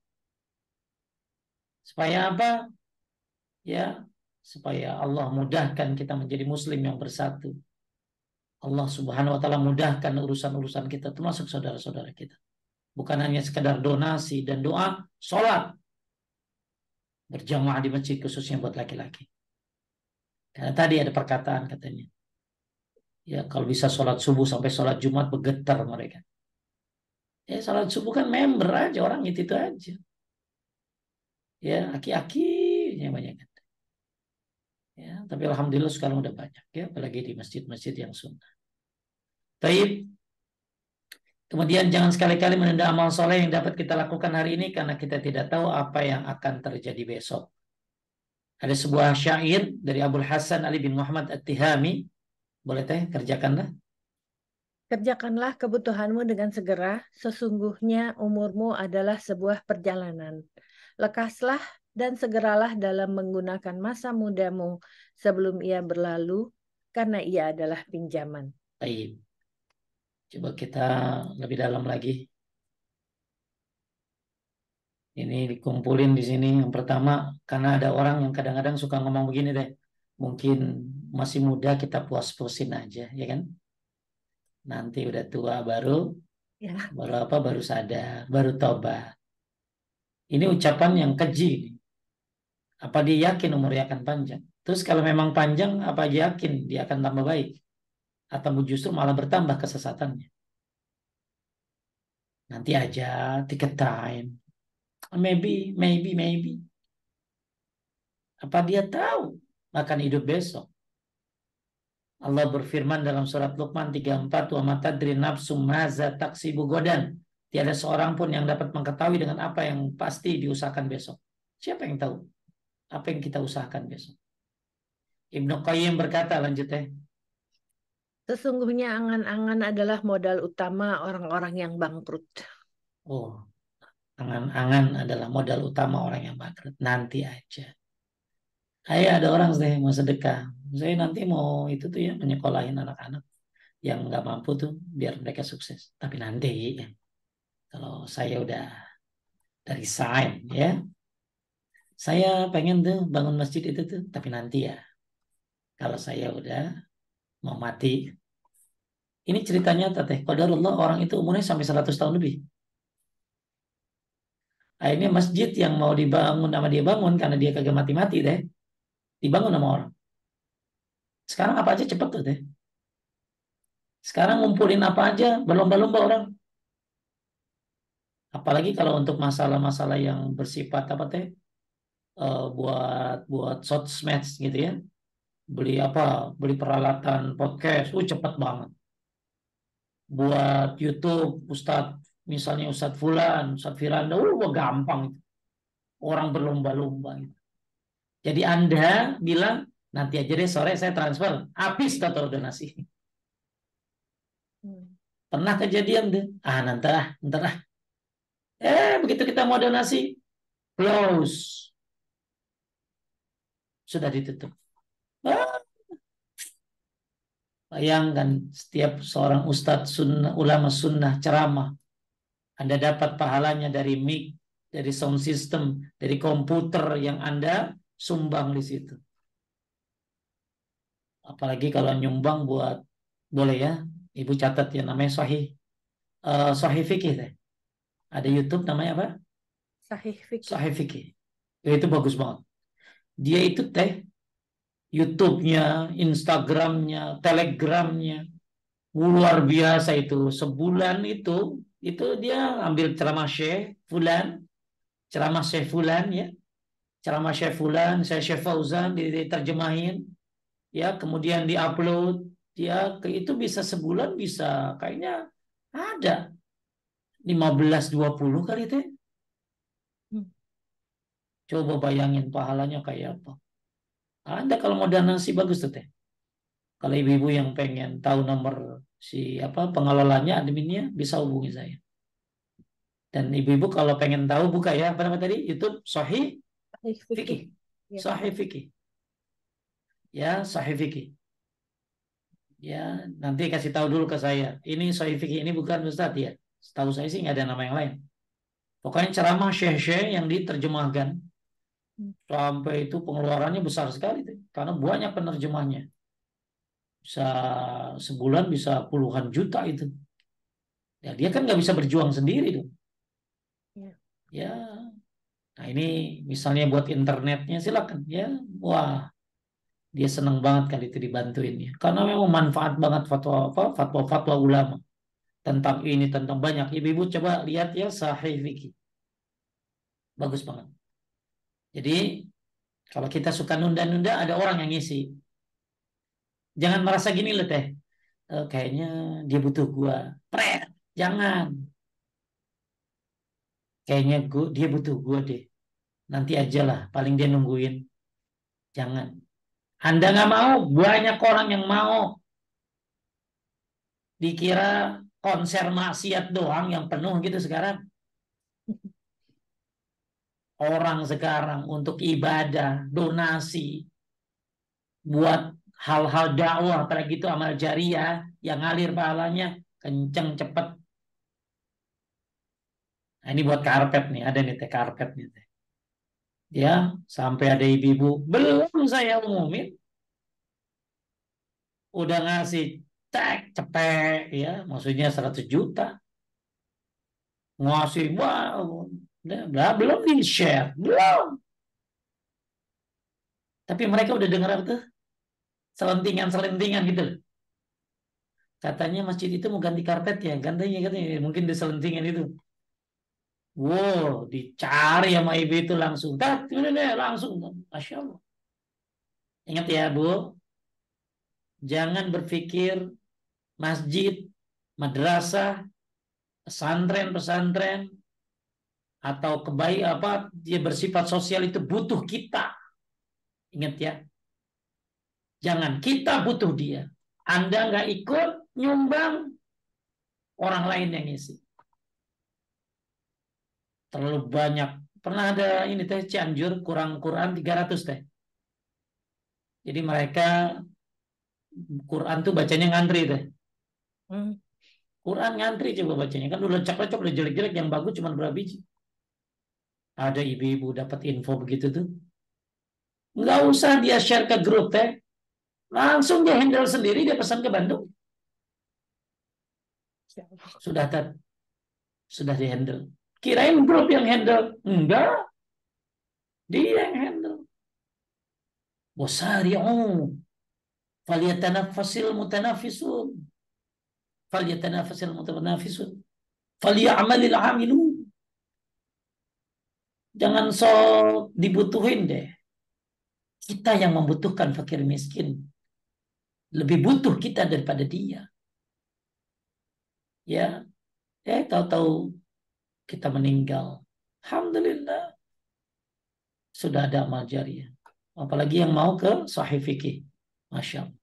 Supaya apa? Ya, supaya Allah mudahkan kita menjadi muslim yang bersatu. Allah Subhanahu wa taala mudahkan urusan-urusan kita termasuk saudara-saudara kita. Bukan hanya sekedar donasi dan doa, sholat berjamaah di masjid khususnya buat laki-laki. Karena tadi ada perkataan katanya, ya kalau bisa sholat subuh sampai sholat Jumat bergetar mereka. Ya salat subuh kan member aja orang itu aja. Ya aki-akinya banyak kan. Ya, tapi alhamdulillah sekarang udah banyak ya, apalagi di masjid-masjid yang sunnah. Taib. Kemudian jangan sekali-kali menunda amal soleh yang dapat kita lakukan hari ini karena kita tidak tahu apa yang akan terjadi besok. Ada sebuah syair dari Abul Hasan Ali bin Muhammad At-Tihami. Boleh teh kerjakanlah. Kerjakanlah kebutuhanmu dengan segera, sesungguhnya umurmu adalah sebuah perjalanan. Lekaslah dan segeralah dalam menggunakan masa mudamu sebelum ia berlalu, karena ia adalah pinjaman. Taib. Coba kita lebih dalam lagi. Ini dikumpulin di sini. Yang pertama, karena ada orang yang kadang-kadang suka ngomong begini deh. Mungkin masih muda kita puas-puasin aja, ya kan? Nanti udah tua Ya, baru apa? Baru sadar, baru tobat. Ini ucapan yang keji. Apa dia yakin umurnya akan panjang? Terus kalau memang panjang, apa dia yakin dia akan tambah baik? Atau justru malah bertambah kesesatannya? Nanti aja, take a time. Maybe. Apa dia tahu akan hidup besok? Allah berfirman dalam surat Luqman 34, "Wa matadri nafsum maza taksibu godan." Tiada seorang pun yang dapat mengetahui dengan apa yang pasti diusahakan besok. Siapa yang tahu apa yang kita usahakan besok? Ibnu Qayyim berkata, lanjut ya. sesungguhnya angan-angan adalah modal utama orang-orang yang bangkrut. Oh, angan-angan adalah modal utama orang yang bangkrut. Nanti aja. Ayo ada orang deh mau sedekah. Saya nanti mau itu tuh ya menyekolahin anak-anak yang nggak mampu tuh biar mereka sukses. Tapi nanti ya, kalau saya udah dari sign ya, saya pengen tuh bangun masjid itu tuh. Tapi nanti ya, kalau saya udah mau mati. Ini ceritanya teteh. Qadarullah orang itu umurnya sampai 100 tahun lebih. Akhirnya masjid yang mau dibangun sama dia bangun karena dia kagak mati-mati deh. Dibangun sama orang. Sekarang apa aja cepet tuh deh. Sekarang ngumpulin apa aja, berlomba-lomba orang. Apalagi kalau untuk masalah-masalah yang bersifat apa teh, buat buat sosmed gitu ya. Beli apa? Beli peralatan podcast, cepet banget. Buat YouTube, Ustadz, misalnya Ustadz Fulan, Ustadz Firanda, gampang. Orang berlomba-lomba gitu. Jadi Anda bilang, nanti aja deh sore saya transfer. Habis total donasi. Pernah kejadian deh. Nanti lah. Begitu kita mau donasi, close. Sudah ditutup. Ah, bayangkan setiap seorang ustadz sunnah, ulama sunnah ceramah. Anda dapat pahalanya dari mic, dari sound system, dari komputer yang Anda sumbang di situ. Apalagi kalau nyumbang buat, boleh ya, Ibu catat ya namanya Sahih, Sahih Fikih deh. Ada YouTube namanya apa? Sahih fikih. Sahih Fikih. Itu bagus banget. Dia itu teh YouTube-nya, Instagram-nya, Telegram-nya luar biasa itu. Sebulan itu dia ambil ceramah Syekh Fulan, ceramah Syekh Fulan ya, ceramah Syekh Fulan, saya Syekh Fauzan diterjemahin ya, kemudian diupload ya, ke itu bisa sebulan bisa kayaknya ada 15-20 kali teh. Coba bayangin pahalanya kayak apa. Anda kalau mau donasi bagus tuh teh. Kalau ibu-ibu yang pengen tahu nomor si apa pengelolanya, adminnya, bisa hubungi saya. Dan ibu-ibu kalau pengen tahu buka ya apa nama tadi YouTube Sahih Sahih fikih. Fikih. Ya. Sahih Fikih. Ya, Sahih Fikih. Ya, nanti kasih tahu dulu ke saya. Ini Sahih Fikih ini bukan Ustaz ya. Setahu saya sih nggak ada nama yang lain. Pokoknya ceramah syekh-syekh yang diterjemahkan sampai itu pengeluarannya besar sekali tuh. Karena banyak penerjemahnya. Bisa sebulan bisa puluhan juta itu. Ya, dia kan nggak bisa berjuang sendiri tuh. Ya. Ya, nah ini misalnya buat internetnya silakan ya. Wah, dia senang banget kali itu dibantuin ya. Karena memang manfaat banget fatwa apa fatwa-fatwa ulama. tentang ini, tentang banyak. Ibu-ibu coba lihat ya Sahih Fikih. Bagus banget. Jadi kalau kita suka nunda-nunda, ada orang yang ngisi. Jangan merasa gini loh teh. Kayaknya dia butuh gua. Pret. Jangan. Kayaknya dia butuh gua deh. Nanti aja lah. Paling dia nungguin. Jangan. Anda nggak mau, banyak orang yang mau. Dikira konser maksiat doang yang penuh gitu sekarang. Orang sekarang untuk ibadah, donasi, buat hal-hal dakwah, apalagi itu amal jariah yang ngalir pahalanya kenceng cepet. Nah, ini buat karpet nih, ada nih teh karpet nih teh. Ya, sampai ada ibu-ibu, belum saya umumin, udah ngasih cek cepet ya, maksudnya 100 juta. Ngasih, wow, belum di share, belum. Tapi mereka udah dengar apa tuh? Selentingan-selentingan gitu. Katanya masjid itu mau ganti karpet ya, gantinya katanya mungkin di selentingan itu. Wow, dicari sama ibu itu langsung. Tak, ini nih, langsung. Masya Allah. Ingat ya, Bu, jangan berpikir masjid, madrasah, pesantren-pesantren atau kebaik apa dia bersifat sosial itu butuh kita. Ingat ya, jangan kita butuh dia. Anda nggak ikut nyumbang, orang lain yang ngisi. Terlalu banyak. Pernah ada ini teh Cianjur kurang Quran 300 teh. Jadi mereka Quran tuh bacanya ngantri teh. Hmm. Quran ngantri coba bacanya. Kan udah lecak-lecak, udah jelek-jelek, yang bagus cuma berapa biji. Ada ibu-ibu dapat info begitu tuh. Nggak usah dia share ke grup teh. Langsung dia handle sendiri, dia pesan ke Bandung. Sudah sudah di handle. Kirain grup yang handle. Enggak, dia yang handle. Wasari'u falyatanafasil mutanafisun. Falyatanafasil mutanafisun. Falyamalil amilun. Jangan dibutuhin deh. Kita yang membutuhkan fakir miskin. Lebih butuh kita daripada dia. Ya, tahu-tahu kita meninggal. Alhamdulillah. Sudah ada amal jariah. Apalagi yang mau ke Sahih Fikih. Masya Allah.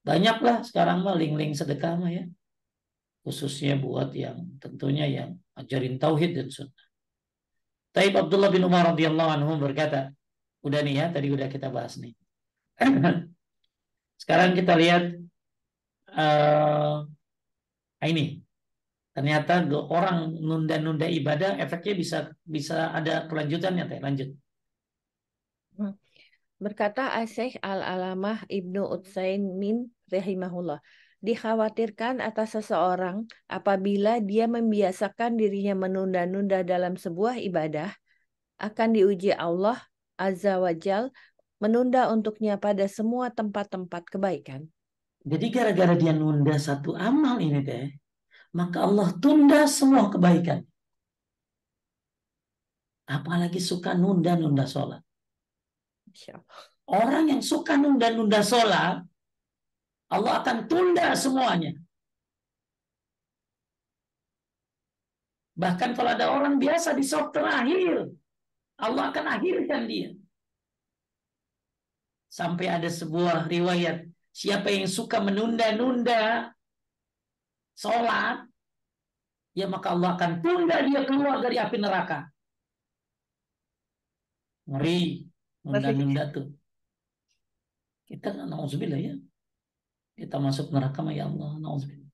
Banyaklah sekarang mah link-link sedekah mah ya. Khususnya buat yang tentunya yang ajarin tauhid dan sunnah. Taib Abdullah bin Umar radhiyallahu anhu berkata, udah nih ya, tadi udah kita bahas nih. Sekarang kita lihat ini. Ternyata orang nunda-nunda ibadah efeknya bisa bisa ada kelanjutannya teh. Lanjut. Hmm. Berkata Syekh Al-Alamah Ibnu Utsaimin rahimahullah, dikhawatirkan atas seseorang apabila dia membiasakan dirinya menunda-nunda dalam sebuah ibadah, akan diuji Allah Azza wa Jal menunda untuknya pada semua tempat-tempat kebaikan. Jadi gara-gara dia nunda satu amal ini teh, maka Allah tunda semua kebaikan. Apalagi suka nunda-nunda sholat. Masya Allah. Orang yang suka nunda-nunda sholat, Allah akan tunda semuanya. Bahkan kalau ada orang biasa di sholat terakhir, Allah akan akhirkan dia. Sampai ada sebuah riwayat, siapa yang suka menunda-nunda sholat, ya maka Allah akan tunda dia keluar dari api neraka. Ngeri, nunda-nunda tuh. Kita na'udzubillah ya. Kita masuk neraka, ya Allah, na'udzubillah.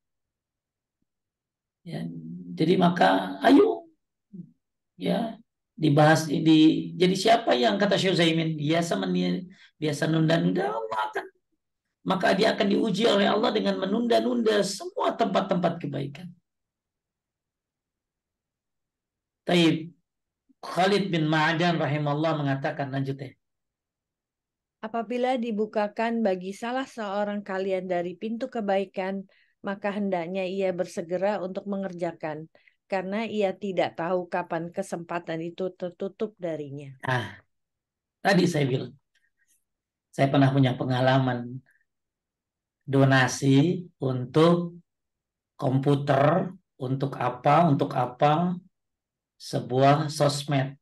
Ya, jadi maka ayo ya dibahas jadi siapa yang kata Syekh Zaimin biasa nunda-nunda, Allah akan maka dia akan diuji oleh Allah dengan menunda-nunda semua tempat-tempat kebaikan. Taib Khalid bin Ma'adan rahimahullah mengatakan, lanjut ya. Apabila dibukakan bagi salah seorang kalian dari pintu kebaikan, maka hendaknya ia bersegera untuk mengerjakan, karena ia tidak tahu kapan kesempatan itu tertutup darinya. Ah, tadi saya bilang, saya pernah punya pengalaman donasi untuk komputer, untuk apa, sebuah sosmed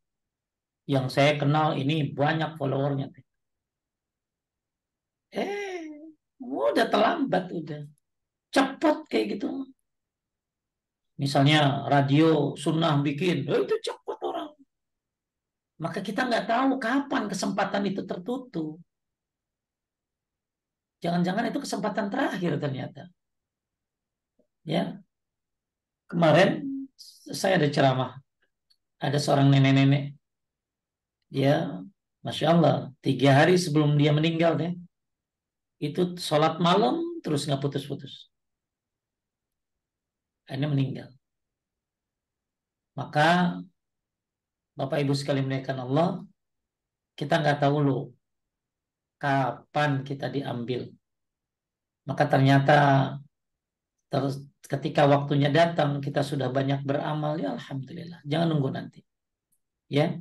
yang saya kenal ini banyak followernya. Udah terlambat, udah cepat kayak gitu. Misalnya radio sunnah bikin, itu cepat orang. Maka kita nggak tahu kapan kesempatan itu tertutup. Jangan-jangan itu kesempatan terakhir ternyata. Ya, kemarin saya ada ceramah, ada seorang nenek-nenek, dia, masya Allah, 3 hari sebelum dia meninggal deh, itu sholat malam terus nggak putus-putus. Akhirnya meninggal. Maka Bapak Ibu sekalian muliakan Allah, kita nggak tahu loh kapan kita diambil. Maka ternyata terus ketika waktunya datang kita sudah banyak beramal, ya alhamdulillah. Jangan nunggu nanti. Ya,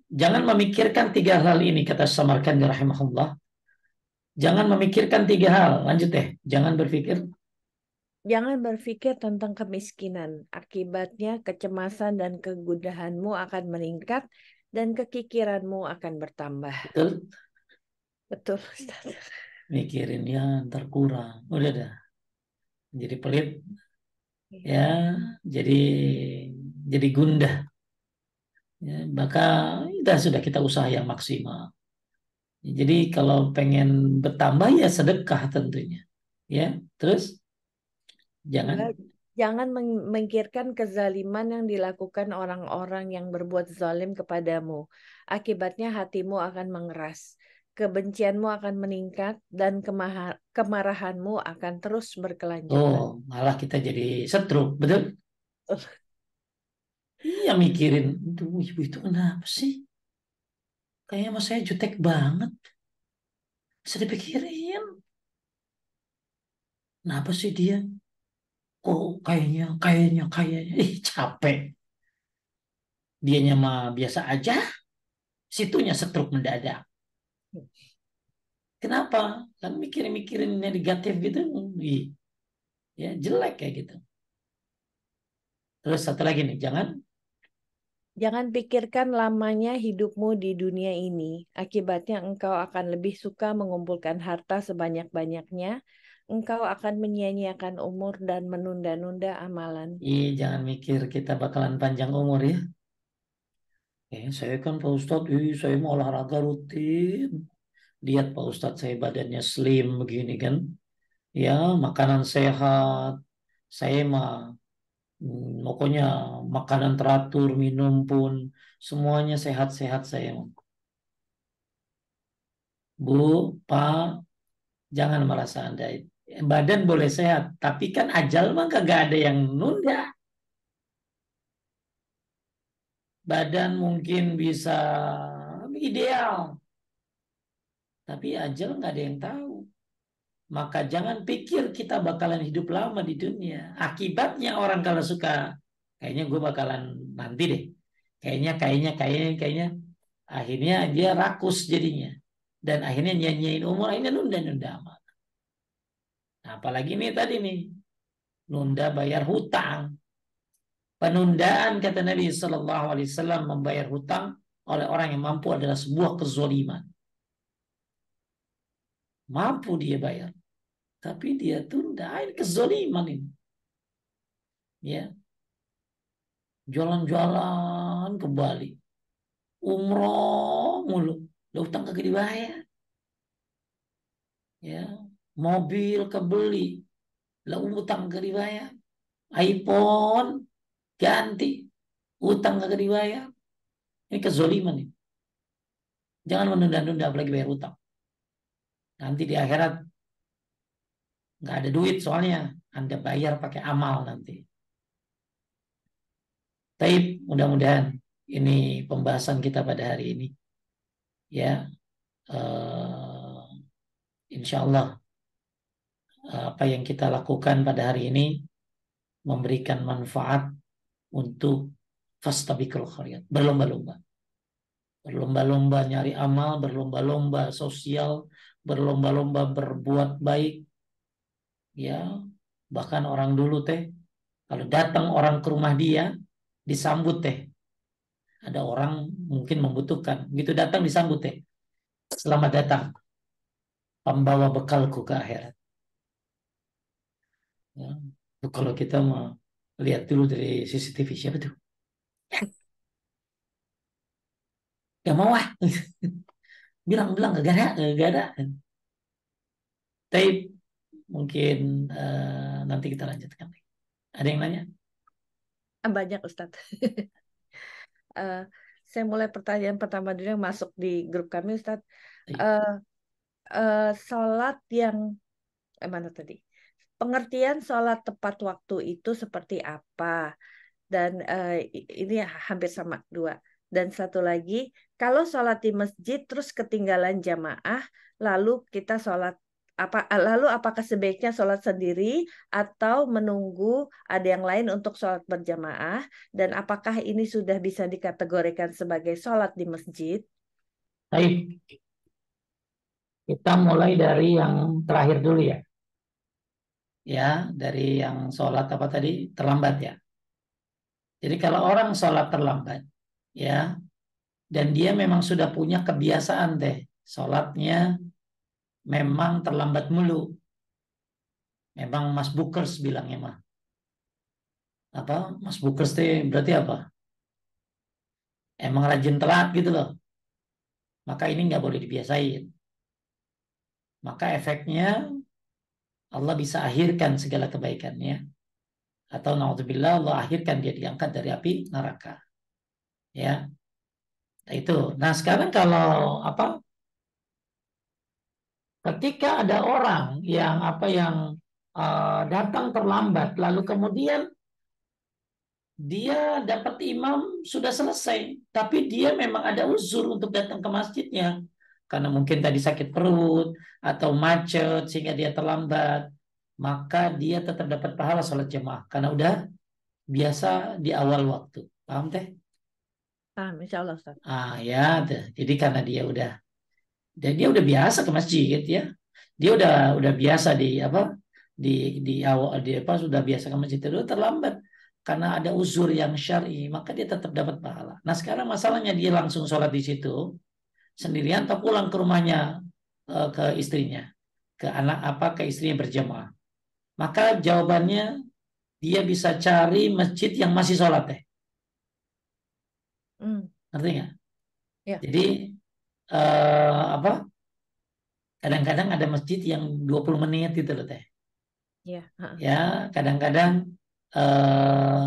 jangan memikirkan 3 hal ini, kata Samarkandi rahimahullah. Jangan memikirkan 3 hal. Lanjut deh. Jangan berpikir. Jangan berpikir tentang kemiskinan. Akibatnya kecemasan dan kegundahanmu akan meningkat dan kekikiranmu akan bertambah. Betul. Betul, Ustaz. Mikirin ya ntar kurang. Udah dah. Jadi pelit. Iya. Ya. Jadi gundah. Ya, maka sudah kita usaha yang maksimal. Jadi kalau pengen bertambah ya sedekah tentunya. Ya, terus Dua, jangan. jangan memikirkan kezaliman yang dilakukan orang-orang yang berbuat zalim kepadamu. Akibatnya hatimu akan mengeras, kebencianmu akan meningkat, dan kemarahanmu akan terus Oh, berkelanjutan. malah kita jadi setruk, betul? Iya mikirin, duh ibu itu kenapa sih? Kayaknya mas saya jutek banget. Bisa dipikirin. Kenapa sih dia? Kok kayaknya. Ih capek. Dianya mah biasa aja. Situnya setruk mendadak. Kenapa? Kan mikirin-mikirin yang negatif gitu. Ih, ya jelek kayak gitu. Terus satu lagi nih, jangan. Jangan pikirkan lamanya hidupmu di dunia ini. Akibatnya engkau akan lebih suka mengumpulkan harta sebanyak-banyaknya. Engkau akan menyia-nyiakan umur dan menunda-nunda amalan. Jangan mikir kita bakalan panjang umur ya. Saya kan Pak Ustadz, saya mau olahraga rutin. Lihat Pak Ustadz saya badannya slim begini kan. Ya, makanan sehat. Saya mah pokoknya makanan teratur, minum pun semuanya sehat-sehat saya mah. Bu, Pak, jangan merasa Anda badan boleh sehat, tapi kan ajal mah kagak ada yang nunda. Badan mungkin bisa ideal, tapi ajal nggak ada yang tahu. Maka jangan pikir kita bakalan hidup lama di dunia. Akibatnya orang kalau suka, kayaknya gue bakalan nanti deh. Kayaknya. Akhirnya dia rakus jadinya. Dan akhirnya nyanyiin umur, akhirnya nunda-nunda amal. Nah, apalagi nih tadi nih, nunda bayar hutang. Penundaan kata Nabi Shallallahu Alaihi Wasallam membayar hutang oleh orang yang mampu adalah sebuah kezoliman. Mampu dia bayar, tapi dia tunda, ini kezoliman ini. Ya, jalan-jalan ke Bali, umroh mulu, lah utang kagak dibayar. Ya, mobil kebeli, lah utang kagak dibayar. iPhone ganti, utang kagak dibayar. Ini kezoliman ini. Jangan menunda-nunda apalagi bayar utang. Nanti di akhirat nggak ada duit soalnya Anda bayar pakai amal nanti. Taib, mudah-mudahan ini pembahasan kita pada hari ini. Ya, insya Allah apa yang kita lakukan pada hari ini memberikan manfaat untuk fastabiqul khairat, berlomba-lomba. Berlomba-lomba nyari amal, berlomba-lomba sosial, berlomba-lomba berbuat baik. Ya, bahkan orang dulu teh, kalau datang orang ke rumah dia, disambut teh. Ada orang mungkin membutuhkan, gitu datang disambut teh. Selamat datang, pembawa bekalku ke akhirat. Ya. Kalau kita mau lihat dulu dari CCTV siapa tuh? Gak mau ah. Bilang-bilang gak ada. Tapi mungkin nanti kita lanjutkan. Ada yang nanya? Banyak Ustadz. Eh, saya mulai pertanyaan pertama dulu yang masuk di grup kami Ustadz. Eh, Sholat yang mana tadi? Pengertian sholat tepat waktu itu seperti apa? Dan ini hampir sama dua. Dan satu lagi, kalau sholat di masjid terus ketinggalan jamaah, lalu kita sholat lalu apakah sebaiknya sholat sendiri atau menunggu ada yang lain untuk sholat berjamaah? Dan apakah ini sudah bisa dikategorikan sebagai sholat di masjid? Baik, kita mulai dari yang terakhir dulu ya. Ya, dari yang sholat apa tadi? Terlambat ya. Jadi kalau orang sholat terlambat, ya, dan dia memang sudah punya kebiasaan deh, sholatnya memang terlambat mulu. Memang Mas Bukers bilangnya mah. Apa? Mas Bukers teh berarti apa? Emang rajin telat gitu loh. Maka ini nggak boleh dibiasain. Maka efeknya Allah bisa akhirkan segala kebaikannya. Atau naudzubillah Allah akhirkan dia diangkat dari api neraka. Ya, itu. Nah sekarang kalau apa? Ketika ada orang yang datang terlambat, lalu kemudian dia dapat imam sudah selesai, tapi dia memang ada uzur untuk datang ke masjidnya karena mungkin tadi sakit perut atau macet sehingga dia terlambat, maka dia tetap dapat pahala sholat jemaah karena udah biasa di awal waktu. Paham teh? Paham, insya Allah Ustaz. Ya, tuh. Jadi karena dia udah biasa ke masjid ya. Dia udah biasa di apa di awal di apa sudah biasa ke masjid itu terlambat karena ada uzur yang syar'i maka dia tetap dapat pahala. Nah sekarang masalahnya dia langsung sholat di situ sendirian atau pulang ke rumahnya ke istrinya ke anak apa ke istrinya berjamaah. Maka jawabannya dia bisa cari masjid yang masih sholat teh. Ngerti nggak? Ya. Jadi apa? Kadang-kadang ada masjid yang 20 menit gitu loh teh. Ya. Ya, kadang-kadang eh,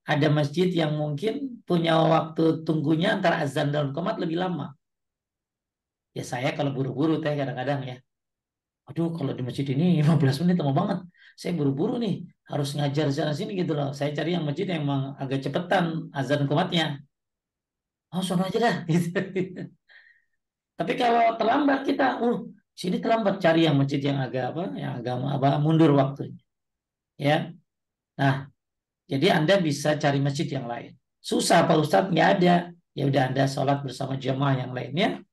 ada masjid yang mungkin punya waktu tunggunya antara azan dan qomat lebih lama. Ya saya kalau buru-buru teh kadang-kadang ya. Aduh, kalau di masjid ini 15 menit lama banget. Saya buru-buru nih, harus ngajar sana sini gitu loh. Saya cari yang masjid yang emang agak cepetan azan qomatnya. Oh, sono aja dah gitu. Tapi kalau terlambat kita, sini terlambat cari yang masjid yang agak apa, yang agak apa mundur waktunya. Ya. Nah, jadi Anda bisa cari masjid yang lain. Susah Pak Ustadz? Nggak ada. Ya udah Anda sholat bersama jemaah yang lainnya.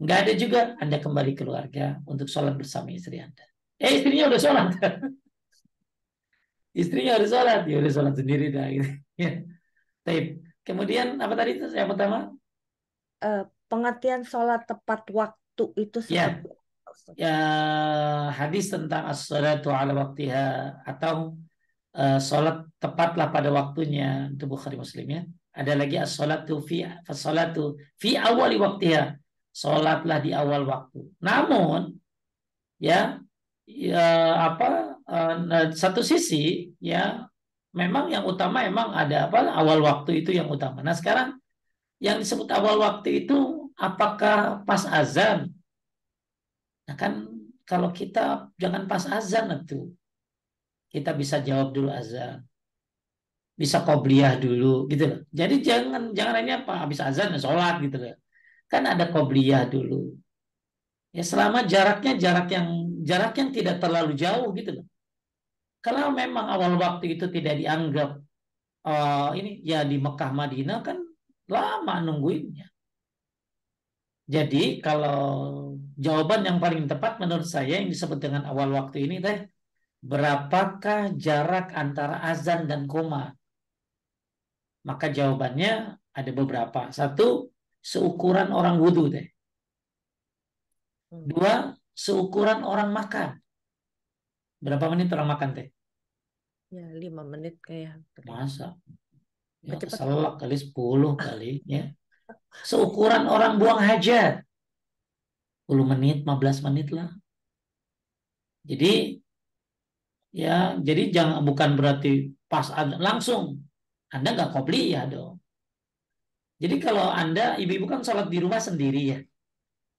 Nggak ada juga Anda kembali keluarga untuk sholat bersama istri Anda. Istrinya udah sholat. Istrinya udah sholat. Ya udah sholat sendiri dah. Gitu. Ya. Taib. Kemudian apa tadi itu yang pertama? Pengertian sholat tepat waktu itu Ya, seperti apa, Ustaz? ya hadis tentang as-salatu ala waktiha atau sholat tepatlah pada waktunya itu Bukhari Muslim ya. Ada lagi as-salatu fi awali waktiha. Sholatlah di awal waktu. Namun ya, ya apa satu sisi ya memang yang utama emang ada apa awal waktu itu yang utama. Nah sekarang yang disebut awal waktu itu apakah pas azan? Nah kan kalau kita jangan pas azan itu kita bisa jawab dulu azan bisa qobliyah dulu gitu loh. Jadi jangan jangan hanya apa habis azan ya sholat gitu loh. Kan ada qobliyah dulu. Ya selama jaraknya jarak yang jarak yang tidak terlalu jauh gitu loh. Kalau memang awal waktu itu tidak dianggap ini ya di Mekah Madinah kan lama nungguinnya. Jadi kalau jawaban yang paling tepat menurut saya yang disebut dengan awal waktu ini teh, berapakah jarak antara azan dan koma? Maka jawabannya ada beberapa. Satu, seukuran orang wudhu teh. Hmm. Dua, seukuran orang makan. Berapa menit orang makan teh? Ya, 5 menit kayak. Masa? Ya Cepat. keselak kali 10 kali ya. Seukuran orang buang hajat. 10 menit, 15 menit lah. Jadi ya, jadi jangan bukan berarti pas langsung Anda nggak qobliyah dong. Jadi kalau Anda ibu-ibu kan sholat di rumah sendiri ya, Hmm.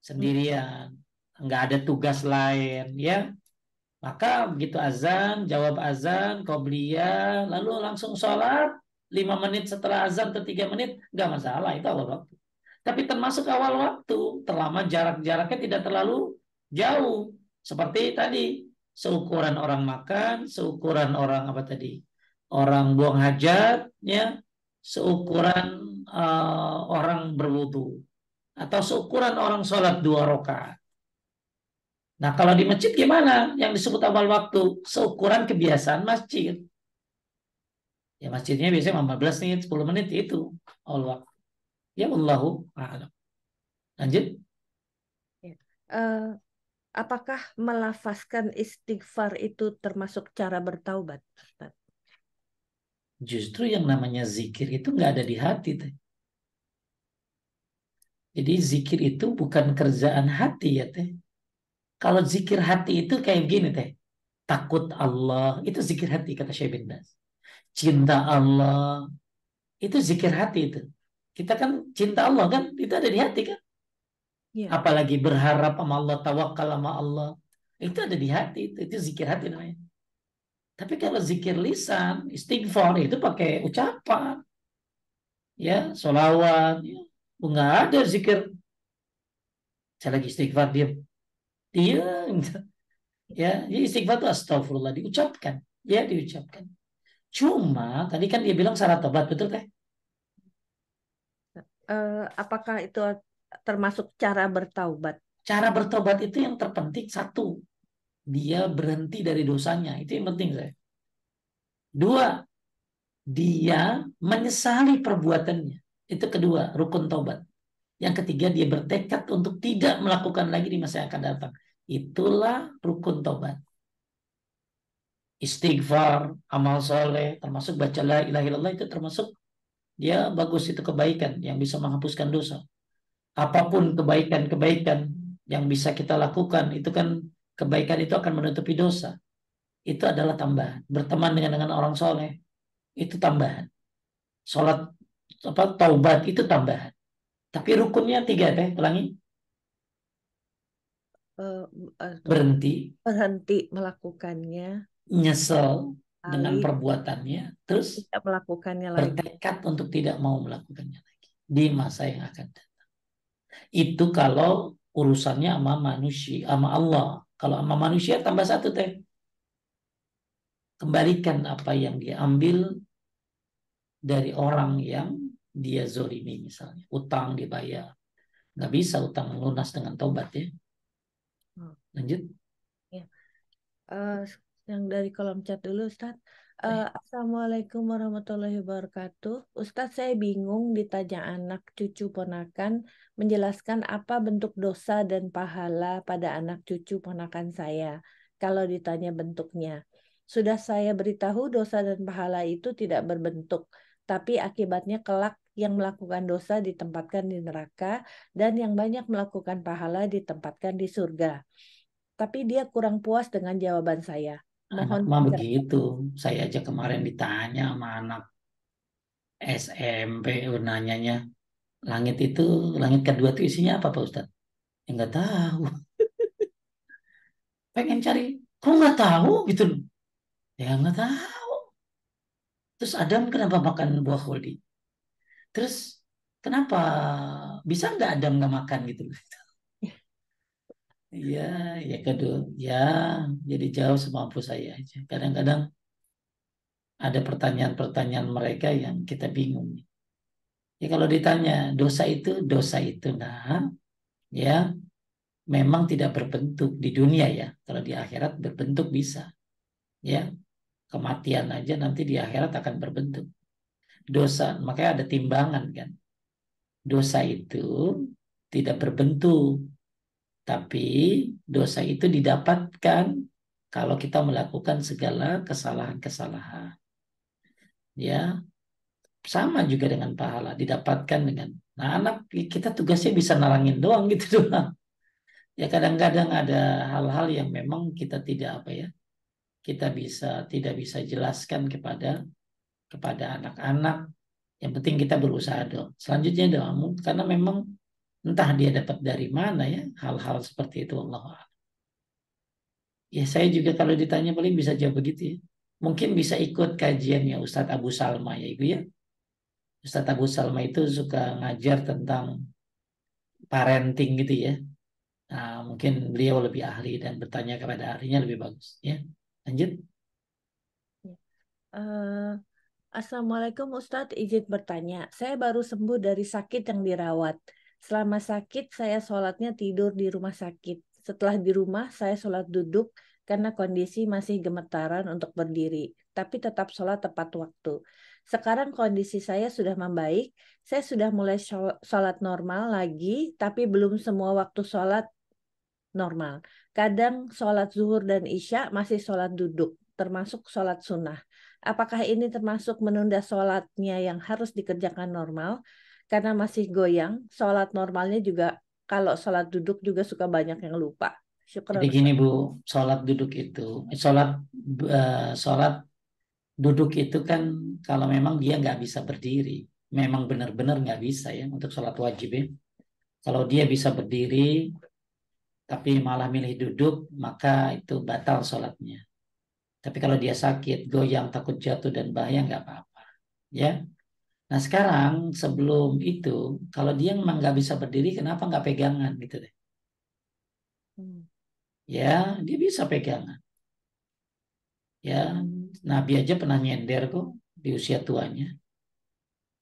sendirian, nggak ada tugas lain ya, maka begitu azan jawab azan qobliyah lalu langsung sholat 5 menit setelah azan atau 3 menit nggak masalah itu awal waktu. Tapi termasuk awal waktu terlama jaraknya tidak terlalu jauh seperti tadi seukuran orang makan, seukuran orang apa tadi orang buang hajat ya, seukuran orang berwudu atau seukuran orang sholat 2 rakaat. Nah, kalau di masjid gimana? Yang disebut awal waktu, seukuran kebiasaan masjid. Ya masjidnya biasanya 15 menit, 10 menit itu awal waktu. Ya Allahu a'lam. Lanjut. Ya. Eh, apakah melafazkan istighfar itu termasuk cara bertaubat, Ustaz? Justru yang namanya zikir itu nggak ada di hati. Teh. Jadi zikir itu bukan kerjaan hati ya teh. Kalau zikir hati itu kayak gini teh. Takut Allah, itu zikir hati kata Syekh bin Baz. Cinta Allah, itu zikir hati itu. Kita kan cinta Allah kan, itu ada di hati kan. Ya. Apalagi berharap sama Allah, tawakal sama Allah. Itu ada di hati, itu zikir hati namanya. Tapi kalau zikir lisan, istighfar, itu pakai ucapan. Ya, solawat. Ya. Nggak ada zikir. Saya lagi istighfar, diam. Diam. Ya, jadi istighfar itu astagfirullah, diucapkan. Ya, diucapkan. Cuma, tadi kan dia bilang syarat tobat, betul teh? Apakah itu termasuk cara bertaubat? Cara bertobat itu yang terpenting satu, dia berhenti dari dosanya. Itu yang penting saya. Dua, dia menyesali perbuatannya. Itu kedua, rukun taubat. Yang ketiga, dia bertekad untuk tidak melakukan lagi di masa yang akan datang. Itulah rukun taubat. Istighfar, amal soleh, termasuk baca la ilaha illallah itu termasuk dia bagus itu kebaikan yang bisa menghapuskan dosa. Apapun kebaikan-kebaikan yang bisa kita lakukan, itu kan kebaikan itu akan menutupi dosa. Itu adalah tambahan. Berteman dengan orang soleh, itu tambahan. Sholat apa taubat itu tambahan. Tapi rukunnya 3 teh, ulangi. Eh, Tunggu. Berhenti, Berhenti melakukannya, nyesel dengan kali perbuatannya, terus tidak melakukannya lagi. bertekad untuk tidak mau melakukannya lagi di masa yang akan datang. Itu kalau urusannya sama manusia, sama Allah. Kalau sama manusia tambah satu teh, kembalikan apa yang dia ambil dari orang yang dia zolimi misalnya, utang dibayar, nggak bisa utang lunas dengan taubat ya. Oh, Lanjut. ya. Eh, yang dari kolom chat dulu, Ustaz. Eh, Assalamualaikum warahmatullahi wabarakatuh. Ustadz, saya bingung ditanya anak cucu ponakan menjelaskan apa bentuk dosa dan pahala pada anak cucu ponakan saya. Kalau ditanya bentuknya, sudah saya beritahu dosa dan pahala itu tidak berbentuk, tapi akibatnya kelak yang melakukan dosa ditempatkan di neraka dan yang banyak melakukan pahala ditempatkan di surga. Tapi dia kurang puas dengan jawaban saya. anak Mohon mah pencerahan. begitu. Saya aja kemarin ditanya sama anak SMP, nanyanya, langit itu, langit kedua itu isinya apa Pak Ustadz? Ya nggak tahu. Pengen cari, kok nggak tahu gitu loh. Ya nggak tahu. Terus Adam kenapa makan buah khuldi? Terus kenapa bisa nggak Adam nggak makan gitu loh? Ya, ya kedua, ya jadi jauh semampu saya aja. Kadang-kadang ada pertanyaan-pertanyaan mereka yang kita bingung. Ya kalau ditanya dosa itu, nah ya memang tidak berbentuk di dunia ya. Kalau di akhirat berbentuk bisa, ya kematian aja nanti di akhirat akan berbentuk. Dosa, makanya ada timbangan kan. Dosa itu tidak berbentuk, tapi dosa itu didapatkan kalau kita melakukan segala kesalahan-kesalahan. Ya, sama juga dengan pahala didapatkan dengan. Nah, anak kita tugasnya bisa narangin doang gitu doang. Ya kadang-kadang ada hal-hal yang memang kita tidak apa ya, kita tidak bisa jelaskan kepada anak-anak. Yang penting kita berusaha dong. Selanjutnya dong, karena memang entah dia dapat dari mana ya hal-hal seperti itu Allah. Ya saya juga kalau ditanya paling bisa jawab begitu ya. Mungkin bisa ikut kajiannya Ustadz Abu Salma ya Ibu ya. Ustadz Abu Salma itu suka ngajar tentang parenting gitu ya. Nah, mungkin beliau lebih ahli dan bertanya kepada ahlinya lebih bagus ya. Lanjut. Eh, Assalamualaikum Ustadz, izin bertanya. Saya baru sembuh dari sakit yang dirawat. Selama sakit, saya sholatnya tidur di rumah sakit. Setelah di rumah, saya sholat duduk karena kondisi masih gemetaran untuk berdiri, tapi tetap sholat tepat waktu. Sekarang kondisi saya sudah membaik, saya sudah mulai sholat normal lagi, tapi belum semua waktu sholat normal. Kadang sholat zuhur dan isya masih sholat duduk, termasuk sholat sunnah. Apakah ini termasuk menunda sholatnya yang harus dikerjakan normal? Karena masih goyang, sholat normalnya juga kalau sholat duduk juga suka banyak yang lupa. Jadi Syukran gini Ustaz. Bu, sholat duduk itu, sholat duduk itu kan kalau memang dia nggak bisa berdiri, memang benar-benar nggak bisa ya untuk sholat wajib ya. Kalau dia bisa berdiri tapi malah milih duduk, maka itu batal sholatnya. Tapi kalau dia sakit, goyang, takut jatuh dan bahaya nggak apa-apa, ya. Nah sekarang sebelum itu, kalau dia memang nggak bisa berdiri, kenapa nggak pegangan gitu deh? Hmm. Ya, dia bisa pegangan. Ya, Nabi aja pernah nyender kok di usia tuanya.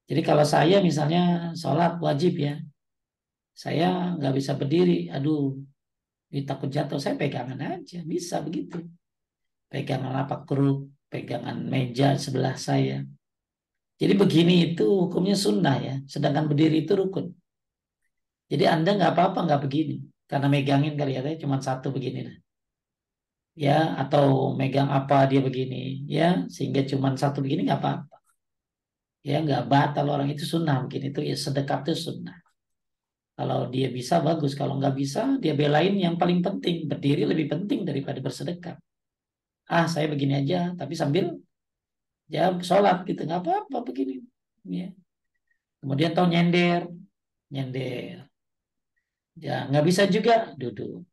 Jadi kalau saya misalnya sholat wajib ya, saya nggak bisa berdiri, aduh, ini takut jatuh, saya pegangan aja, bisa begitu. Pegangan apa kruk, pegangan meja sebelah saya. Jadi begini itu hukumnya sunnah ya, sedangkan berdiri itu rukun. Jadi Anda nggak apa-apa nggak begini, karena megangin kali ya, cuma satu begini lah. Ya, atau megang apa dia begini, ya, sehingga cuma satu begini nggak apa-apa. Ya, nggak batal orang itu sunnah mungkin itu ya sedekap itu sunnah. Kalau dia bisa bagus, kalau nggak bisa dia belain yang paling penting berdiri lebih penting daripada bersedekah. Ah, saya begini aja, tapi sambil ya sholat gitu nggak apa-apa begini. Ya. Kemudian tahu nyender, nyender. Ya nggak bisa juga duduk,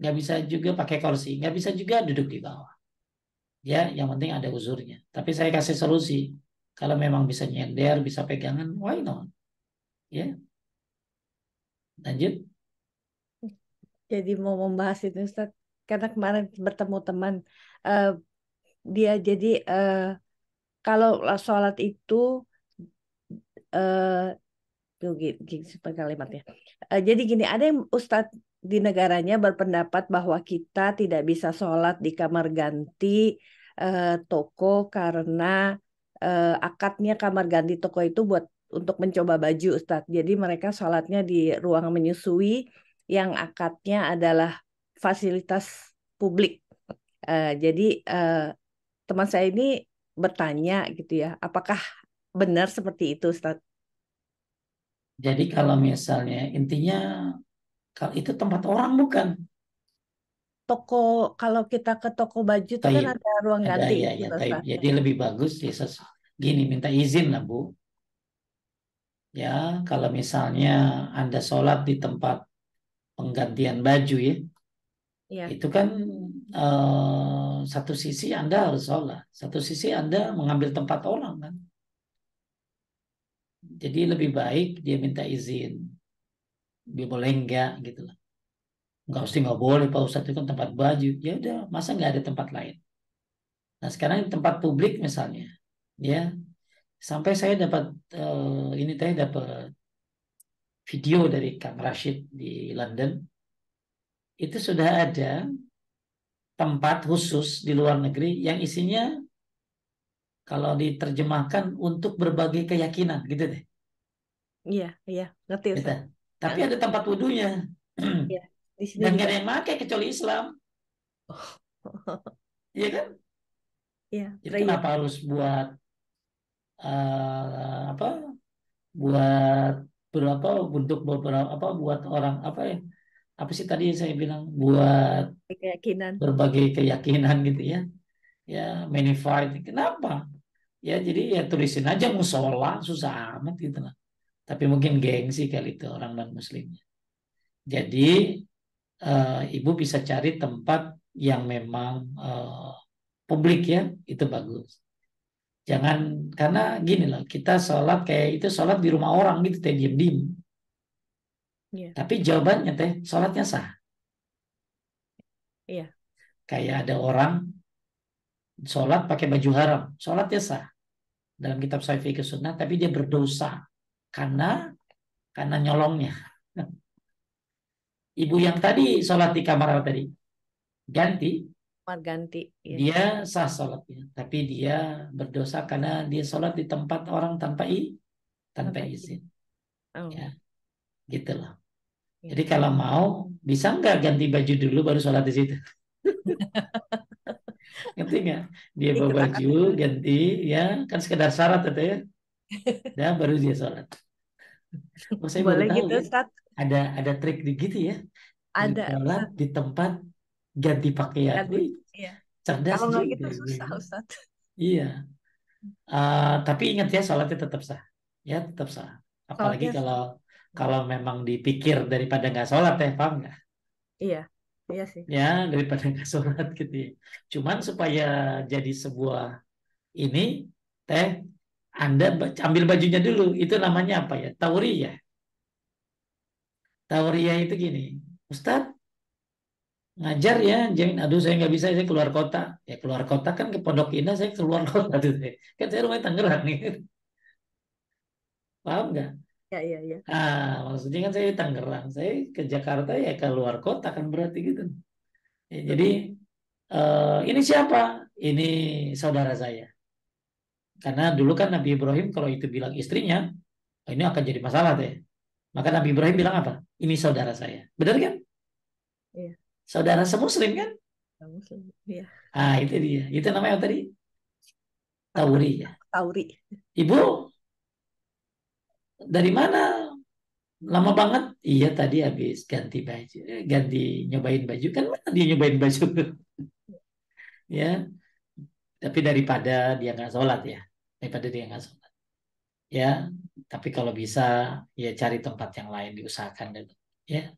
nggak bisa juga pakai kursi, nggak bisa juga duduk di bawah. Ya, yang penting ada uzurnya. Tapi saya kasih solusi. Kalau memang bisa nyender, bisa pegangan, why not? Ya, lanjut. Jadi mau membahas itu Ustaz, karena kemarin bertemu teman, eh, dia jadi kalau sholat itu eh, supaya kalimatnya. Jadi gini, ada yang Ustadz di negaranya berpendapat bahwa kita tidak bisa sholat di kamar ganti toko karena akadnya kamar ganti toko itu buat untuk mencoba baju Ustadz. Jadi mereka sholatnya di ruang menyusui yang akadnya adalah fasilitas publik. Jadi eh, teman saya ini bertanya gitu ya, apakah benar seperti itu Ustadz? Jadi kalau misalnya intinya kalau itu tempat orang bukan. Toko Kalau kita ke toko baju itu kan Taib. ada ruang Ada ganti ya itu ya loh, taib. Ustaz. Jadi lebih bagus ya gini minta izin lah Bu. Ya kalau misalnya Anda sholat di tempat penggantian baju ya, Iya. itu kan satu sisi Anda harus sholat, satu sisi Anda mengambil tempat orang kan. Jadi lebih baik dia minta izin, dia boleh enggak gitu lah. nggak boleh Pak Ustadz, itu kan tempat baju. Ya udah, masa nggak ada tempat lain? Nah sekarang di tempat publik misalnya, ya sampai saya dapat ini teh dapat video dari Kang Rashid di London, itu sudah ada tempat khusus di luar negeri yang isinya kalau diterjemahkan untuk berbagai keyakinan gitu deh. Iya, iya, ngerti Gitu. Ustaz. Tapi ada tempat wudhunya. Iya, di sini Dan gak juga. ada yang pakai kecuali Islam. Iya kan? Iya, Jadi prayer. kenapa harus buat apa? Buat berapa untuk beberapa apa buat orang apa ya? Apa sih tadi saya bilang buat Keyakinan. berbagai keyakinan gitu ya. Ya, magnified. Kenapa? Ya jadi ya tulisin aja musola, susah amat gitu lah. Tapi mungkin gengsi kali itu orang non muslimnya. Jadi ibu bisa cari tempat yang memang publik ya, itu bagus. Jangan karena gini loh, kita sholat kayak itu sholat di rumah orang gitu, teh diem-diem. Iya, Tapi jawabannya teh sholatnya sah. iya. Kayak ada orang sholat pakai baju haram, sholatnya sah dalam kitab Sahih Fikih Sunnah, tapi dia berdosa karena nyolongnya. Ibu yang tadi sholat di kamar apa tadi ganti, Marganti, iya. dia sah sholatnya, tapi dia berdosa karena dia sholat di tempat orang tanpa Sampai izin. oh, Ya, gitu loh. iya. Jadi kalau mau bisa nggak ganti baju dulu baru sholat di situ? Ngerti nggak? Dia bawa Ikut baju akad dulu. ganti, ya kan sekedar syarat itu ya, dan baru dia sholat. Oh saya baru Boleh tahu gitu, ya, Ustaz? ada trik di gitu ya, Ada, sholat Ustaz. di tempat ganti pakaian. Ganti. Wih, Iya. cerdas Kalau nggak juga gitu ibu susah, ini. Ustaz. Iya. Tapi ingat ya sholatnya tetap sah, ya tetap sah. Apalagi Sholatnya kalau sah. kalau memang dipikir daripada nggak sholat ya, paham nggak? Iya, iya sih. Ya daripada nggak sholat gitu ya. Cuman supaya jadi sebuah ini teh, Anda ambil bajunya dulu. Itu namanya apa ya? Tauriyah. Tauriyah itu gini, Ustadz ngajar ya, jangan aduh saya nggak bisa, saya keluar kota. Ya keluar kota kan ke Pondok Indah, saya keluar kota tuh. Kan saya rumahnya Tangerang nih. Paham nggak? Iya, iya, iya. Maksudnya kan saya di Tangerang, saya ke Jakarta ya keluar kota kan berarti gitu. Ya, jadi ini siapa? Ini saudara saya. Karena dulu kan Nabi Ibrahim kalau itu bilang istrinya, "Oh, ini akan jadi masalah deh." Maka Nabi Ibrahim bilang apa? Ini saudara saya. Benar kan? Iya. Saudara semuslim kan? Kamu iya. Itu dia. Itu namanya apa tadi? Apa? Tauri ya. Tauri. Ibu dari mana? Lama banget. Iya tadi habis ganti baju, ganti nyobain baju kan mana dia nyobain baju ya. Tapi daripada dia nggak sholat ya, daripada dia nggak sholat ya. Tapi kalau bisa ya cari tempat yang lain diusahakan dulu ya.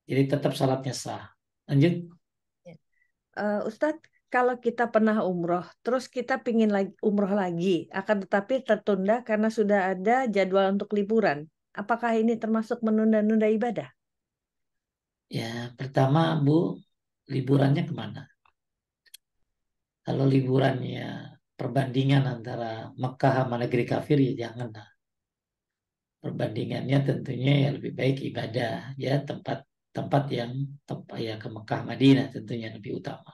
Jadi tetap sholatnya sah. Lanjut. Ustadz, kalau kita pernah umroh, terus kita pingin lagi umroh lagi, akan tetapi tertunda karena sudah ada jadwal untuk liburan. Apakah ini termasuk menunda-nunda ibadah? Ya pertama Bu, liburannya kemana? Kalau liburannya perbandingan antara Mekah sama negeri kafir ya jangan lah. Perbandingannya tentunya ya lebih baik ibadah ya, tempat yang tempat ya ke Mekah Madinah tentunya lebih utama.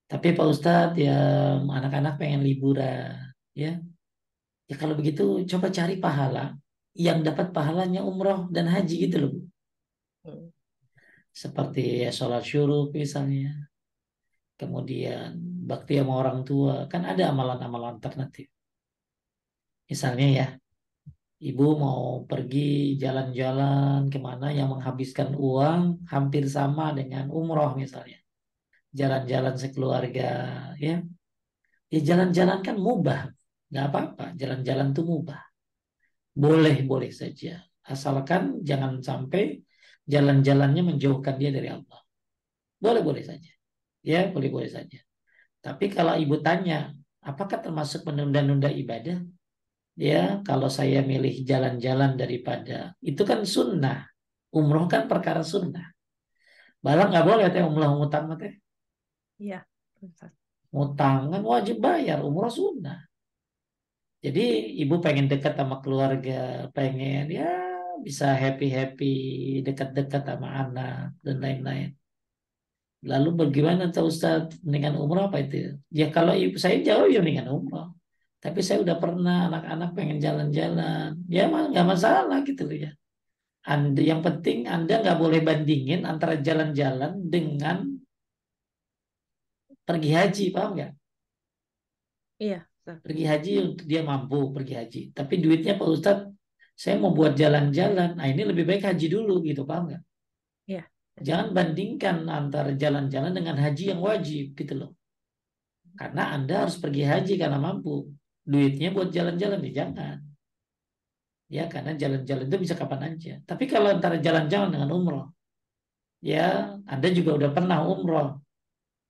Tapi Pak Ustadz ya anak-anak pengen liburan ya. Ya kalau begitu coba cari pahala yang dapat pahalanya umroh dan haji gitu loh Bu. Hmm. Seperti ya sholat syuruk misalnya. Kemudian bakti sama orang tua. Kan ada amalan-amalan alternatif. Misalnya ya, ibu mau pergi jalan-jalan kemana yang menghabiskan uang hampir sama dengan umroh misalnya. Jalan-jalan sekeluarga ya. Ya jalan-jalan kan mubah. Nggak apa-apa, jalan-jalan tuh mubah. Boleh-boleh saja. Asalkan jangan sampai jalan-jalannya menjauhkan dia dari Allah. Boleh-boleh saja. Ya, boleh-boleh saja. Tapi kalau ibu tanya, apakah termasuk menunda-nunda ibadah? Ya, kalau saya milih jalan-jalan daripada itu kan sunnah. Umroh kan perkara sunnah. Balak nggak boleh teh umroh ngutang mah teh. Iya, Ustaz. Ngutang kan wajib bayar, umroh sunnah. Jadi ibu pengen dekat sama keluarga, pengen ya bisa happy-happy, dekat-dekat sama anak dan lain-lain. Lalu bagaimana tuh Ustaz dengan umroh apa itu? Ya kalau ibu saya jawab ya dengan umroh. Tapi saya udah pernah anak-anak pengen jalan-jalan. Ya mah nggak masalah gitu loh ya. Anda, yang penting Anda nggak boleh bandingin antara jalan-jalan dengan pergi haji, paham nggak? Iya, Ustaz. Pergi haji untuk dia mampu pergi haji. Tapi duitnya Pak Ustadz, saya mau buat jalan-jalan. Nah ini lebih baik haji dulu gitu, paham nggak? Iya. Jangan bandingkan antara jalan-jalan dengan haji yang wajib gitu loh. Karena Anda harus pergi haji karena mampu. Duitnya buat jalan-jalan ya jangan. Ya karena jalan-jalan itu bisa kapan aja. Tapi kalau antara jalan-jalan dengan umroh, ya Anda juga udah pernah umroh.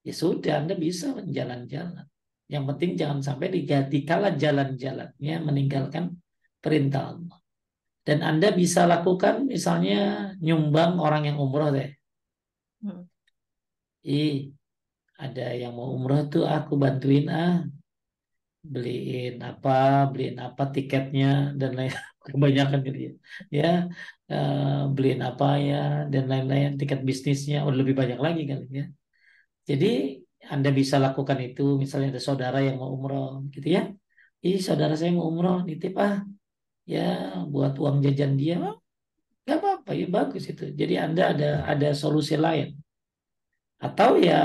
Ya sudah Anda bisa jalan-jalan. Yang penting jangan sampai diganti kala jalan-jalannya meninggalkan perintah Allah. Dan Anda bisa lakukan misalnya nyumbang orang yang umroh deh. Hmm. Ih, ada yang mau umroh tuh aku bantuin beliin apa tiketnya dan lain kebanyakan gitu ya. Ya, beliin apa ya dan lain-lain tiket bisnisnya udah lebih banyak lagi kali ya. Jadi Anda bisa lakukan itu misalnya ada saudara yang mau umroh gitu ya. Ih, saudara saya mau umroh nitip ya buat uang jajan dia. Gak apa-apa ya bagus itu. Jadi Anda ada solusi lain. Atau ya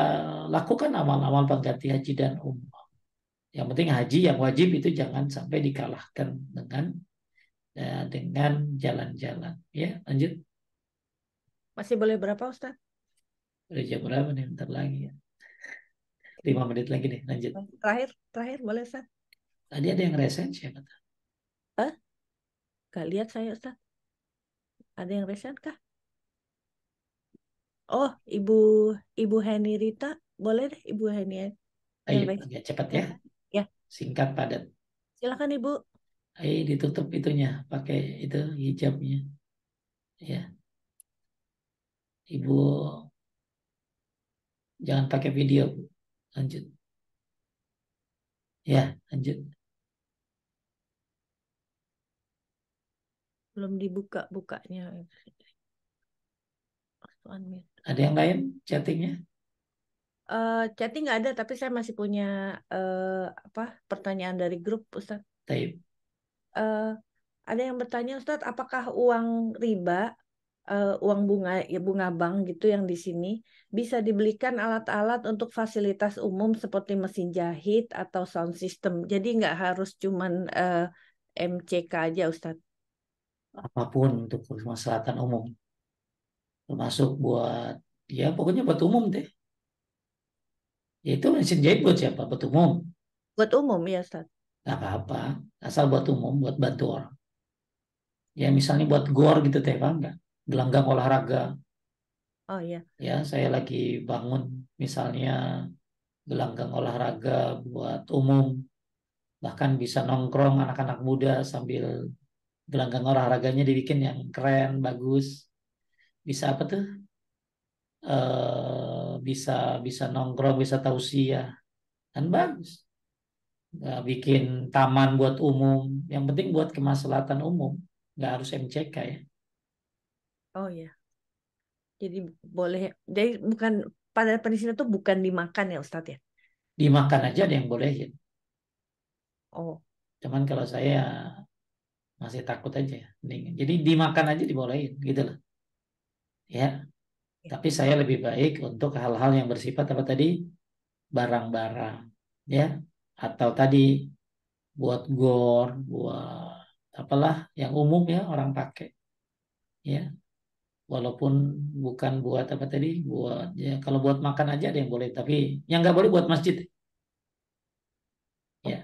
lakukan amal-amal pengganti haji dan umrah. Yang penting haji yang wajib itu jangan sampai dikalahkan dengan jalan-jalan. Ya lanjut. Masih boleh berapa, Ustaz? Udah jam berapa nih? Bentar lagi ya. 5 menit lagi nih lanjut. Terakhir, terakhir boleh, Ustaz? Tadi ada yang resen siapa? Eh, gak lihat saya, Ustaz. Ada yang resen kah? Oh, Ibu Ibu Heni Rita, boleh deh Ibu Heni yang Ayo resen. agak cepat Ya, ya. kan? Ya, Singkat padat. silakan Ibu. Ayo ditutup itunya pakai itu hijabnya. Ya, Ibu jangan pakai video, Bu. Lanjut. Ya, lanjut. Belum dibuka bukanya. Ada yang lain chattingnya? Chatting nggak ada, tapi saya masih punya apa pertanyaan dari grup, Ustaz. Taib. Eh, ada yang bertanya, Ustaz, apakah uang riba, uang bunga, ya bunga bank gitu yang di sini bisa dibelikan alat-alat untuk fasilitas umum seperti mesin jahit atau sound system. Jadi nggak harus cuman MCK aja, Ustaz. Apapun untuk kemaslahatan umum, termasuk buat ya pokoknya buat umum deh. Ya itu mesin jahit buat siapa? Buat umum. Buat umum ya, Ustaz. Gak apa-apa. Asal buat umum, buat bantu orang. Ya misalnya buat gor gitu teh, paham nggak? Gelanggang olahraga. Oh iya. Ya saya lagi bangun misalnya gelanggang olahraga buat umum. Bahkan bisa nongkrong anak-anak muda sambil gelanggang olahraganya dibikin yang keren, bagus. Bisa apa tuh? Bisa bisa nongkrong, bisa tausiah. Kan bagus. Nggak bikin taman buat umum. Yang penting buat kemaslahatan umum. Nggak harus MCK ya. Oh iya. Jadi boleh. Jadi bukan pada prinsipnya tuh bukan dimakan ya, Ustaz ya. Dimakan aja ada yang bolehin. Oh. Cuman kalau saya masih takut aja. Jadi dimakan aja dibolehin gitu loh. Ya, Ya. tapi saya lebih baik untuk hal-hal yang bersifat apa tadi barang-barang ya atau tadi buat gor, buat apalah yang umum ya orang pakai ya. Walaupun bukan buat apa tadi, buat ya kalau buat makan aja ada yang boleh, tapi yang nggak boleh buat masjid Oh, ya.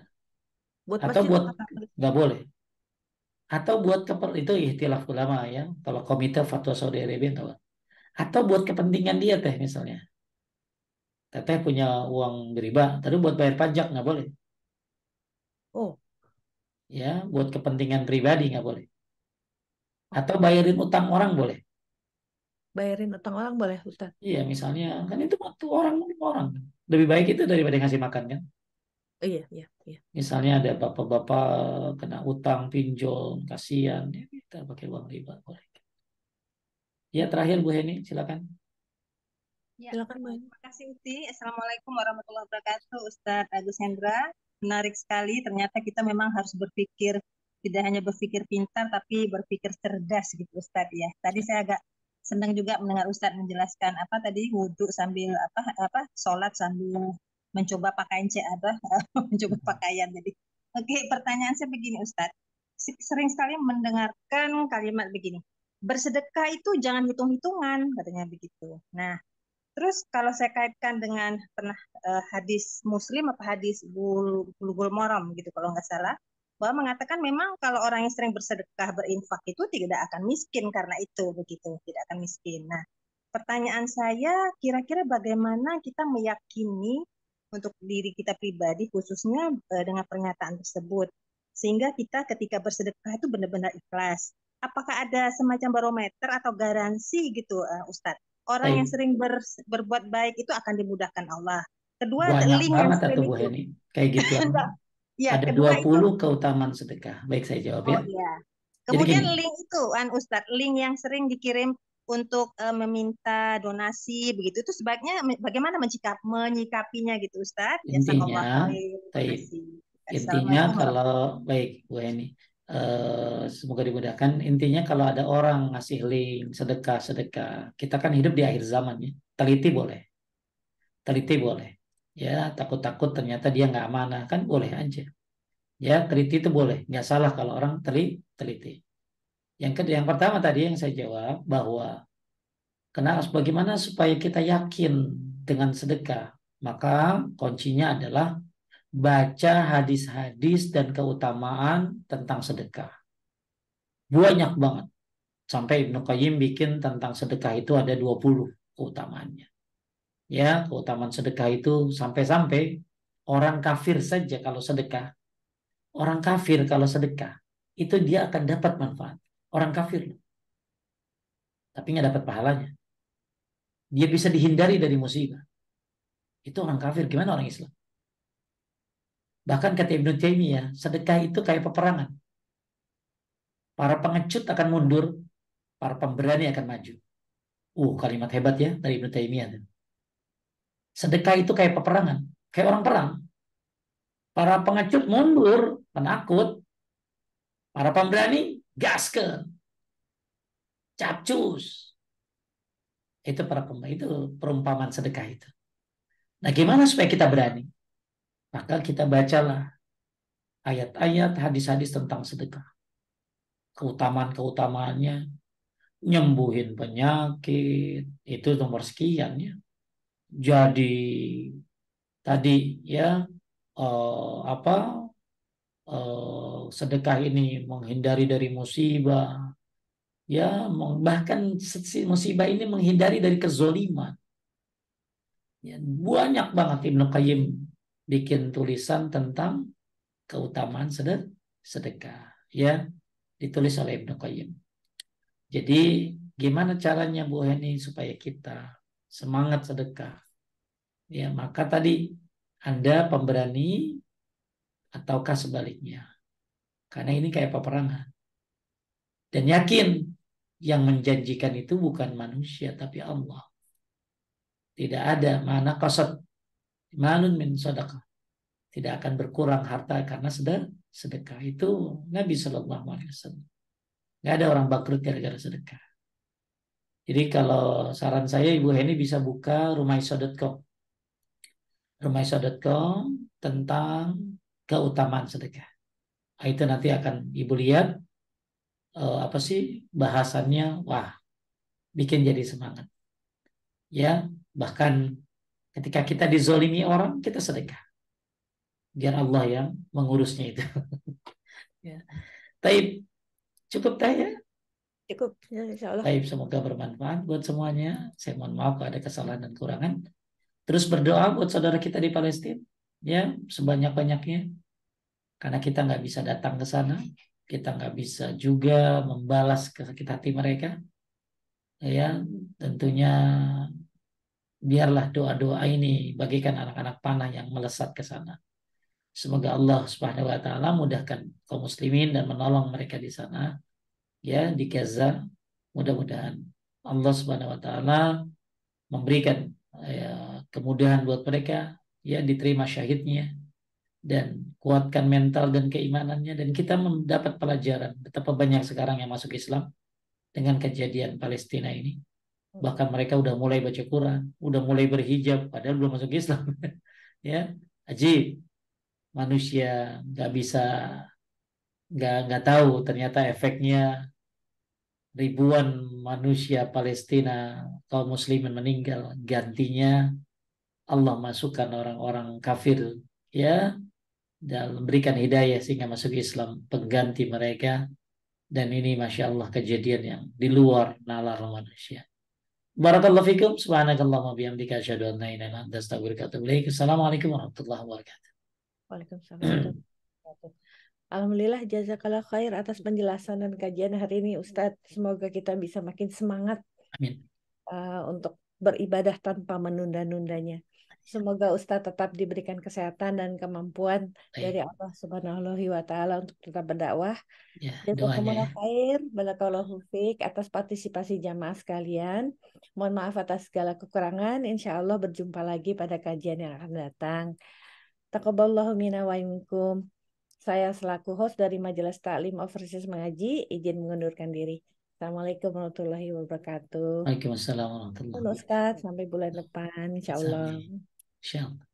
buat Atau masjid buat apa? nggak boleh. Atau buat itu ikhtilaf ulama ya. Kalau komite fatwa Saudi Arabia nggak boleh. Atau buat kepentingan dia teh misalnya. Teteh punya uang riba, tapi buat bayar pajak nggak boleh. Oh, Ya, buat kepentingan pribadi nggak boleh. oh, Atau bayarin utang orang boleh. bayarin utang orang boleh, Ustaz? Iya, misalnya kan itu waktu orang orang lebih baik itu daripada ngasih makan kan. Iya, iya, iya. Misalnya ada bapak-bapak kena utang pinjol, kasihan, ya kita pakai uang riba boleh. Ya terakhir Bu Heni, silakan. Ya, Silakan, Mbak. terima kasih Uti. Assalamualaikum warahmatullahi wabarakatuh, Ustadz Agus Hendra. Menarik sekali, ternyata kita memang harus berpikir, tidak hanya berpikir pintar, tapi berpikir cerdas gitu Ustadz ya. Tadi saya agak senang juga mendengar Ustadz menjelaskan apa tadi, wudhu sambil apa sholat sambil mencoba pakaian apa mencoba pakaian. Jadi, oke, pertanyaan saya begini Ustadz. Sering sekali mendengarkan kalimat begini, bersedekah itu jangan hitung-hitungan, katanya begitu. Nah, terus kalau saya kaitkan dengan pernah hadis Muslim apa hadis Bulughul Maram gitu kalau nggak salah, bahwa mengatakan memang kalau orang yang sering bersedekah berinfak itu tidak akan miskin karena itu begitu, tidak akan miskin. Nah, pertanyaan saya kira-kira bagaimana kita meyakini untuk diri kita pribadi khususnya dengan pernyataan tersebut sehingga kita ketika bersedekah itu benar-benar ikhlas. Apakah ada semacam barometer atau garansi gitu, Ustadz? Orang yang Baik, sering berbuat baik itu akan dimudahkan Allah. Kedua, banyak link yang banget atau sering Bu itu. Heni. Kayak gituan. Enggak. Ya, Ada kedua itu. 20 keutamaan sedekah. Baik saya jawab Oh ya. iya. Jadi Kemudian gini, link itu, Ustadz, link yang sering dikirim untuk meminta donasi begitu itu sebaiknya bagaimana menyikapinya gitu Ustadz? intinya, Jazakallah khair. Terima baik. kasih. Intinya Assalamualaikum kalau warahmatullahi baik Bu Heni, semoga dimudahkan. Intinya kalau ada orang ngasih link sedekah-sedekah, kita kan hidup di akhir zaman ya. Teliti boleh, teliti boleh. Ya takut-takut ternyata dia nggak amanah kan boleh aja. Ya teliti itu boleh, nggak salah kalau orang teliti. Yang pertama tadi yang saya jawab bahwa bagaimana supaya kita yakin dengan sedekah, maka kuncinya adalah baca hadis-hadis dan keutamaan tentang sedekah. Banyak banget. Sampai Ibnu Qayyim bikin tentang sedekah itu ada 20 keutamaannya. Ya, keutamaan sedekah itu sampai-sampai orang kafir saja kalau sedekah. Orang kafir kalau sedekah, itu dia akan dapat manfaat. Orang kafir, tapi nggak dapat pahalanya. Dia bisa dihindari dari musibah. Itu orang kafir, gimana orang Islam? Bahkan kata Ibnu Taimiyah, sedekah itu kayak peperangan. Para pengecut akan mundur, para pemberani akan maju. Kalimat hebat ya dari Ibnu Taimiyah. Sedekah itu kayak peperangan, kayak orang perang. Para pengecut mundur, penakut. Para pemberani gasken, capcus. Itu perumpamaan sedekah itu. Nah, gimana supaya kita berani? Maka kita bacalah ayat-ayat, hadis-hadis tentang sedekah. Keutamaan-keutamaannya, nyembuhin penyakit, itu nomor sekian ya. Jadi tadi ya apa sedekah ini menghindari dari musibah, ya bahkan musibah ini menghindari dari kezoliman. Ya, banyak banget Ibnu Qayyim bikin tulisan tentang keutamaan sedekah, ya ditulis oleh Ibnu Qayyim. Jadi gimana caranya Bu Heni supaya kita semangat sedekah? Ya maka tadi Anda pemberani ataukah sebaliknya? Karena ini kayak peperangan. Dan yakin yang menjanjikan itu bukan manusia tapi Allah. Tidak ada mana kasat malun min sedekah. Tidak akan berkurang harta karena sedekah. Itu Nabi Shallallahu Alaihi Wasallam. Nggak ada orang bangkrut gara-gara sedekah. Jadi kalau saran saya Ibu Heni bisa buka rumaiso.com. Rumaiso.com tentang keutamaan sedekah. Itu nanti akan Ibu lihat apa sih bahasannya. Wah, bikin jadi semangat. Ya, bahkan ketika kita dizolimi orang, kita sedekah. Biar Allah yang mengurusnya itu. Ya. Taib, cukup ya. Cukup, ya, insya Allah. Taib, semoga bermanfaat buat semuanya. Saya mohon maaf kalau ada kesalahan dan kurangan. Terus berdoa buat saudara kita di Palestina. Ya, sebanyak-banyaknya. Karena kita nggak bisa datang ke sana. Kita nggak bisa juga membalas ke sakit hati mereka. ya tentunya biarlah doa-doa ini bagikan anak-anak panah yang melesat ke sana. Semoga Allah Subhanahu wa taala mudahkan kaum muslimin dan menolong mereka di sana, ya, di Gaza. Mudah-mudahan Allah Subhanahu wa taala memberikan ya, kemudahan buat mereka, ya, diterima syahidnya dan kuatkan mental dan keimanannya, dan kita mendapat pelajaran betapa banyak sekarang yang masuk Islam dengan kejadian Palestina ini. Bahkan mereka udah mulai baca Quran, udah mulai berhijab, padahal belum masuk Islam. Ya, ajib. Manusia nggak tahu ternyata efeknya ribuan manusia Palestina kaum muslimin meninggal, gantinya Allah masukkan orang-orang kafir, ya, dan memberikan hidayah sehingga masuk Islam pengganti mereka. Dan ini masya Allah kejadian yang di luar nalar manusia. Barakallahu fikum, subhanakallahumma bihamdika asyhadu an la ilaha illa anta astaghfiruka wa atubu ilaik. Assalamualaikum warahmatullahi wabarakatuh. Waalaikumsalam warahmatullahi wabarakatuh. Alhamdulillah, jazakallah khair atas penjelasan dan kajian hari ini Ustadz. Semoga kita bisa makin semangat Amin. untuk beribadah tanpa menunda-nundanya. Semoga Ustadz tetap diberikan kesehatan dan kemampuan dari Baik. Allah Subhanahu wa taala untuk tetap berdakwah. Ya, doanya Jazakumullah ya. khair, barakallahu fiik atas partisipasi jamaah sekalian. Mohon maaf atas segala kekurangan. Insya Allah berjumpa lagi pada kajian yang akan datang. Taqabbalallahu minna wa minkum. Saya selaku host dari Majelis Taklim Overseas Mengaji, izin mengundurkan diri. Assalamualaikum warahmatullahi wabarakatuh. Waalaikumsalam warahmatullahi wabarakatuh. Ustaz, sampai bulan depan, insya Allah. Insya Allah.